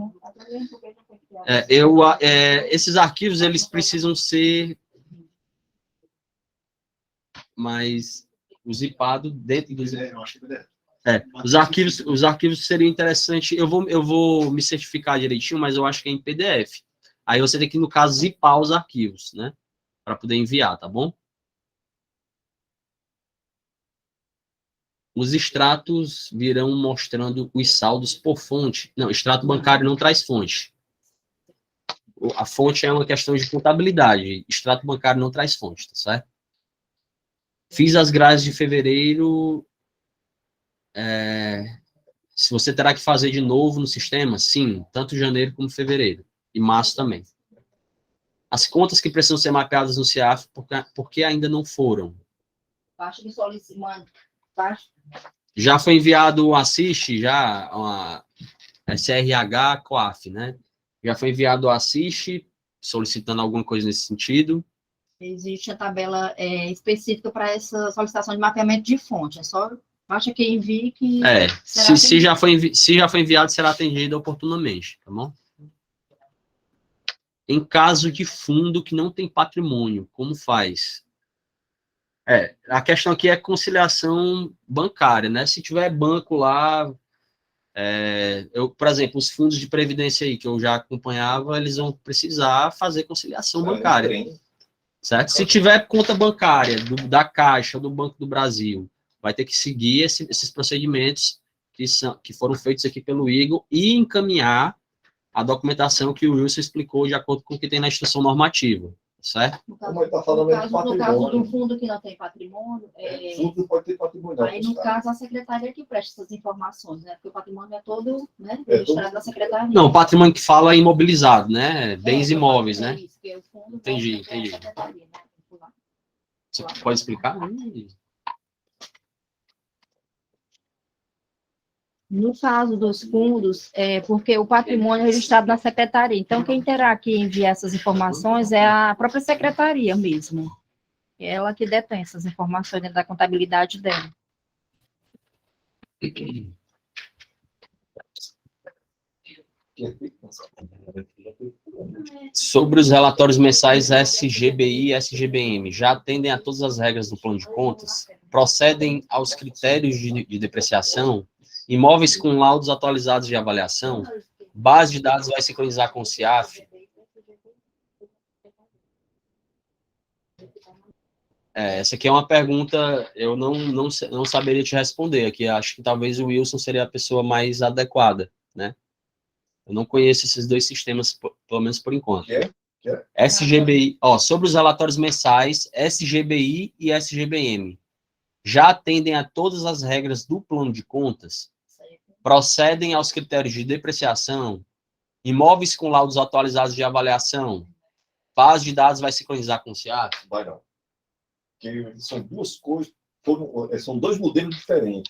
Esses arquivos, eles precisam ser mais zipado dentro do zip. Eu acho que PDF. Os arquivos seriam interessantes. Eu vou me certificar direitinho, mas eu acho que é em PDF. Aí você tem que, no caso, zipar os arquivos, né? Para poder enviar, tá bom? os extratos virão mostrando os saldos por fonte. Não, extrato bancário não traz fonte. A fonte é uma questão de contabilidade. Extrato bancário não traz fonte, tá certo? Fiz as grades de fevereiro. Se você terá que fazer de novo no sistema, sim, tanto janeiro como fevereiro. E março também. As contas que precisam ser mapeadas no CIAF, porque ainda não foram. Baixa que solicita, baixa. Já foi enviado o assiste, já, a SRH COAF, né? Já foi enviado o assiste, solicitando alguma coisa nesse sentido. Existe a tabela específica para essa solicitação de mapeamento de fonte. É só baixa que envie que... Se já foi enviado, será atendido oportunamente, tá bom? Em caso de fundo que não tem patrimônio, como faz? A questão aqui é conciliação bancária, né? Se tiver banco lá, por exemplo, os fundos de previdência aí que eu já acompanhava, eles vão precisar fazer conciliação bancária, certo? Se tiver conta bancária da Caixa, do Banco do Brasil, vai ter que seguir esses procedimentos que foram feitos aqui pelo Igor e encaminhar a documentação que o Wilson explicou de acordo com o que tem na instrução normativa, certo? No caso do fundo que não tem patrimônio, fundo pode ter patrimônio. Aí, no caso, a secretaria que presta essas informações, né? Porque o patrimônio é todo, né, registrado na secretaria. Não, o patrimônio que fala é imobilizado, né? Bens imóveis, né? Isso, que é o fundo Entendi. né? Você pode explicar? No caso dos fundos, porque o patrimônio é registrado na secretaria. Então, quem terá que enviar essas informações é a própria secretaria mesmo. É ela que detém essas informações dentro da contabilidade dela. Sobre os relatórios mensais SGBI e SGBM, já atendem a todas as regras do plano de contas? Procedem aos critérios de depreciação? Imóveis com laudos atualizados de avaliação? Base de dados vai sincronizar com o CIAF? Essa aqui é uma pergunta, eu não saberia te responder aqui. Acho que talvez o Wilson seria a pessoa mais adequada, né? Eu não conheço esses dois sistemas, pelo menos por enquanto. SGBI, sobre os relatórios mensais, SGBI e SGBM, já atendem a todas as regras do plano de contas? Procedem aos critérios de depreciação? Imóveis com laudos atualizados de avaliação? Base de dados vai sincronizar com o CIAF? Vai não. Porque são duas coisas, são dois modelos diferentes.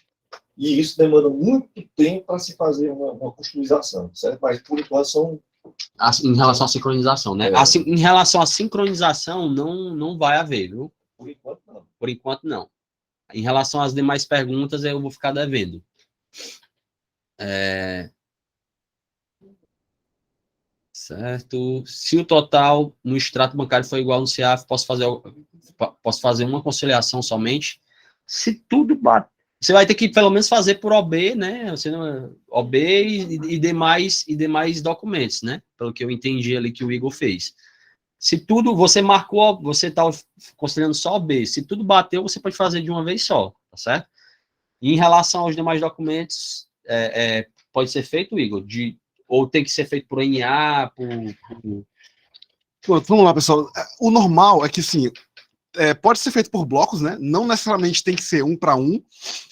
E isso demanda muito tempo para se fazer uma customização, certo? Mas, por enquanto, são... Em relação à sincronização, né? Assim, em relação à sincronização, não vai haver, viu? Por enquanto, não. Por enquanto, não. Em relação às demais perguntas, eu vou ficar devendo. Certo. Se o total no extrato bancário for igual no CIAF, posso fazer uma conciliação somente? Se tudo bater. Você vai ter que, pelo menos, fazer por OB, né? OB e demais documentos, né? Pelo que eu entendi ali que o Igor fez. Se tudo, você marcou, você está considerando só OB. Se tudo bateu, você pode fazer de uma vez só, tá certo? E em relação aos demais documentos, pode ser feito, Igor, ou tem que ser feito por NA, Pronto, vamos lá, pessoal. O normal é que, sim, pode ser feito por blocos, né? Não necessariamente tem que ser um para um,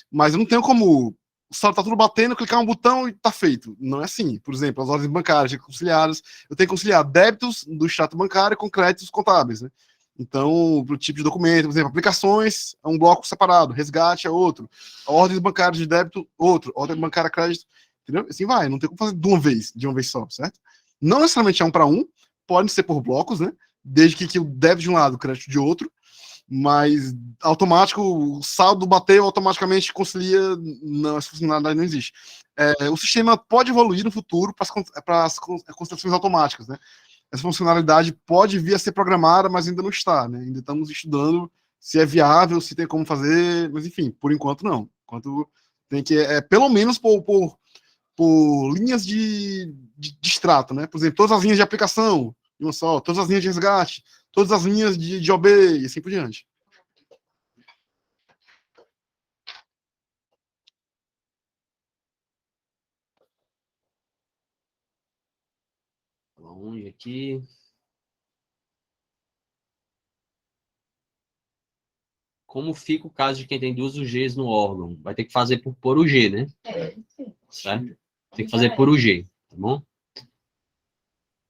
mas eu não tenho como, só tá tudo batendo, clicar um botão e tá feito. Não é assim. Por exemplo, as ordens bancárias conciliadas, eu tenho que conciliar débitos do extrato bancário com créditos contábeis, né? Então, para o tipo de documento, por exemplo, aplicações é um bloco separado, resgate é outro, ordens bancárias de débito, outro, ordem bancária crédito, entendeu? Assim vai, não tem como fazer de uma vez só, certo? Não necessariamente é um para um, pode ser por blocos, né? Desde que o débito de um lado, o crédito de outro, mas automático, o saldo bateu, automaticamente concilia, não, essa funcionalidade não existe. O sistema pode evoluir no futuro para as conciliações automáticas, né? Essa funcionalidade pode vir a ser programada, mas ainda não está, né? Ainda estamos estudando se é viável, se tem como fazer, mas enfim, por enquanto não. Enquanto tem que, pelo menos por linhas de extrato, né? Por exemplo, todas as linhas de aplicação, uma só, todas as linhas de resgate, todas as linhas de OB e assim por diante. Onde aqui? Como fica o caso de quem tem duas UGs no órgão? Vai ter que fazer por UG, né? Certo? Tem que fazer por UG, tá bom?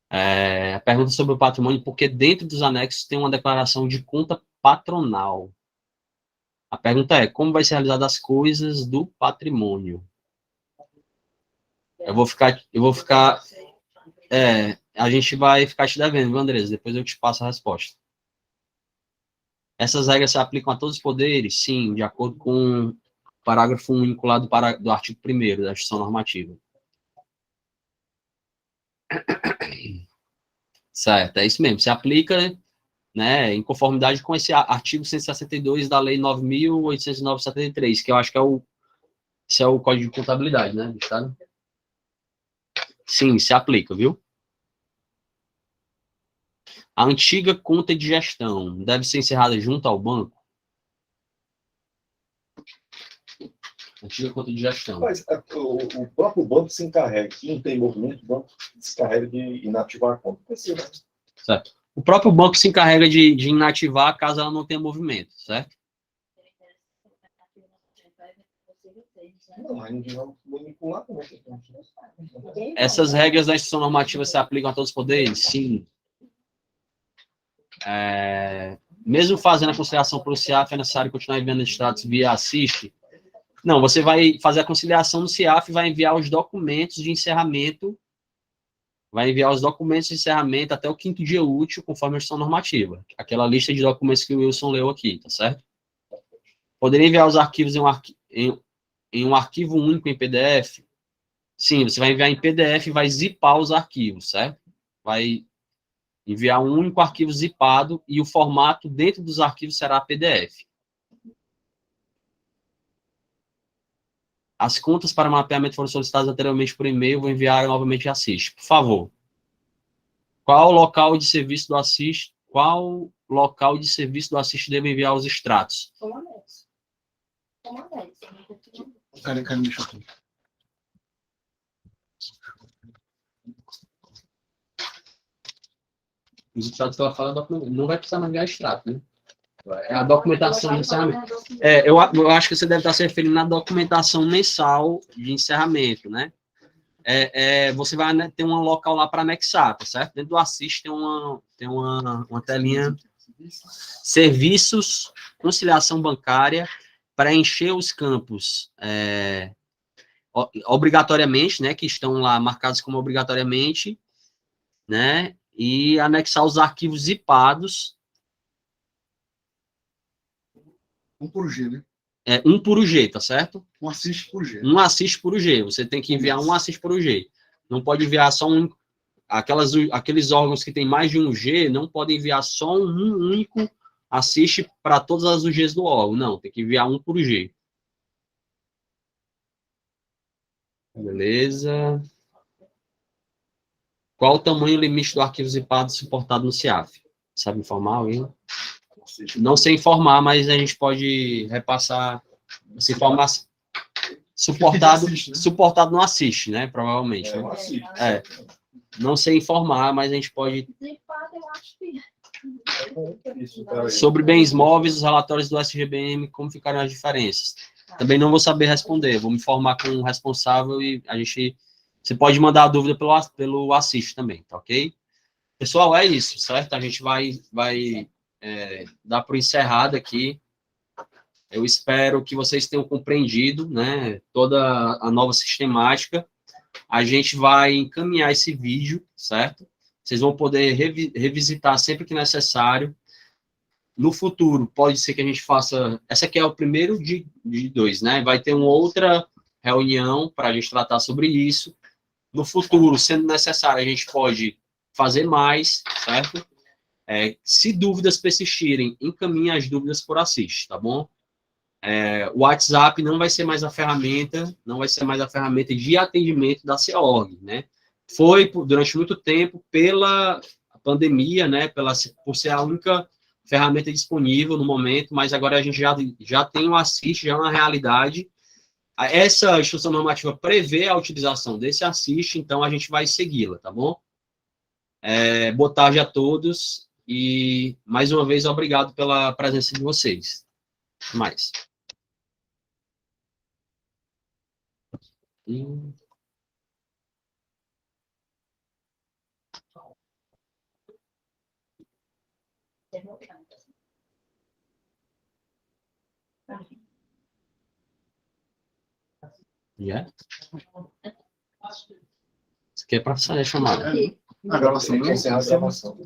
A pergunta sobre o patrimônio, porque dentro dos anexos tem uma declaração de conta patronal. A pergunta é, como vai ser realizada as coisas do patrimônio? A gente vai ficar te devendo, viu, Andresa? Depois eu te passo a resposta. Essas regras se aplicam a todos os poderes? Sim, de acordo com o parágrafo único lá do artigo 1º da Instituição Normativa. Certo, é isso mesmo. Se aplica, né, em conformidade com esse artigo 162 da Lei 9.809/73, que eu acho que esse é o Código de Contabilidade, né, do Estado? Sim, se aplica, viu? A antiga conta de gestão deve ser encerrada junto ao banco? Antiga conta de gestão. Mas o próprio banco se encarrega, se não tem movimento, o banco se encarrega de inativar a conta. Certo. O próprio banco se encarrega de inativar caso ela não tenha movimento, certo? Não, mas não manipular também. Essas regras da instituição normativa se aplicam a todos os poderes? Sim. Mesmo fazendo a conciliação por CIAF, é necessário continuar enviando extratos via assiste? Não, você vai fazer a conciliação no CIAF e vai enviar os documentos de encerramento, até o 5º dia útil, conforme a instituição normativa. Aquela lista de documentos que o Wilson leu aqui, tá certo? Poderia enviar os arquivos em um arquivo único em PDF? Sim, você vai enviar em PDF e vai zipar os arquivos, certo? Vai enviar um único arquivo zipado e o formato dentro dos arquivos será PDF. As contas para mapeamento foram solicitadas anteriormente por e-mail, vou enviar novamente a assiste. Por favor. Qual local de serviço do assiste deve enviar os extratos? Os extratos que ela fala não vai precisar mais enviar extrato, né? É a documentação de encerramento. Eu acho que você deve estar se referindo na documentação mensal de encerramento, né? Você vai ter um local lá para anexar, tá certo? Dentro do Assist tem uma telinha Serviços, Conciliação Bancária, preencher os campos obrigatoriamente, né? Que estão lá marcados como obrigatoriamente, né? E anexar os arquivos zipados. Um por G, né? Um por UG, tá certo? Um assiste por G. Um assiste por UG. Você tem que enviar um assiste por UG. Não pode enviar só um. Aqueles órgãos que tem mais de um UG não podem enviar só um único assiste para todas as UGs do órgão. Não, tem que enviar um por UG. Beleza. Qual o tamanho limite do arquivo zipado suportado no CIAF? Sabe informar alguém? Não sei informar, mas a gente pode repassar essa informação. Suportado no assiste, né? Provavelmente. Né? Não sei informar, mas a gente pode. Sobre bens móveis, os relatórios do SGBM, como ficaram as diferenças? Também não vou saber responder. Vou me informar com o responsável e você pode mandar a dúvida pelo assiste também, tá ok? Pessoal, é isso, certo? A gente vai dar por encerrado aqui. Eu espero que vocês tenham compreendido, né, toda a nova sistemática. A gente vai encaminhar esse vídeo, certo? Vocês vão poder revisitar sempre que necessário. No futuro, pode ser que a gente faça... Essa aqui é o primeiro de 2, né? Vai ter uma outra reunião para a gente tratar sobre isso. No futuro, sendo necessário, a gente pode fazer mais, certo? Se dúvidas persistirem, encaminhe as dúvidas por assiste, tá bom? O WhatsApp não vai ser mais a ferramenta de atendimento da CEORG, né? Foi durante muito tempo pela pandemia, né? Por ser a única ferramenta disponível no momento, mas agora a gente já tem o assiste, já é uma realidade. Essa instrução normativa prevê a utilização desse assiste, então a gente vai segui-la, tá bom? Boa tarde a todos e, mais uma vez, obrigado pela presença de vocês. Mais. Yeah. Isso aqui é para sair a chamada. A gravação, né? Encerrar a gravação.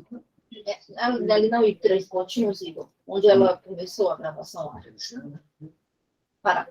Ali não, e 3 pontinhos, Igor, onde ela começou a gravação lá. Para.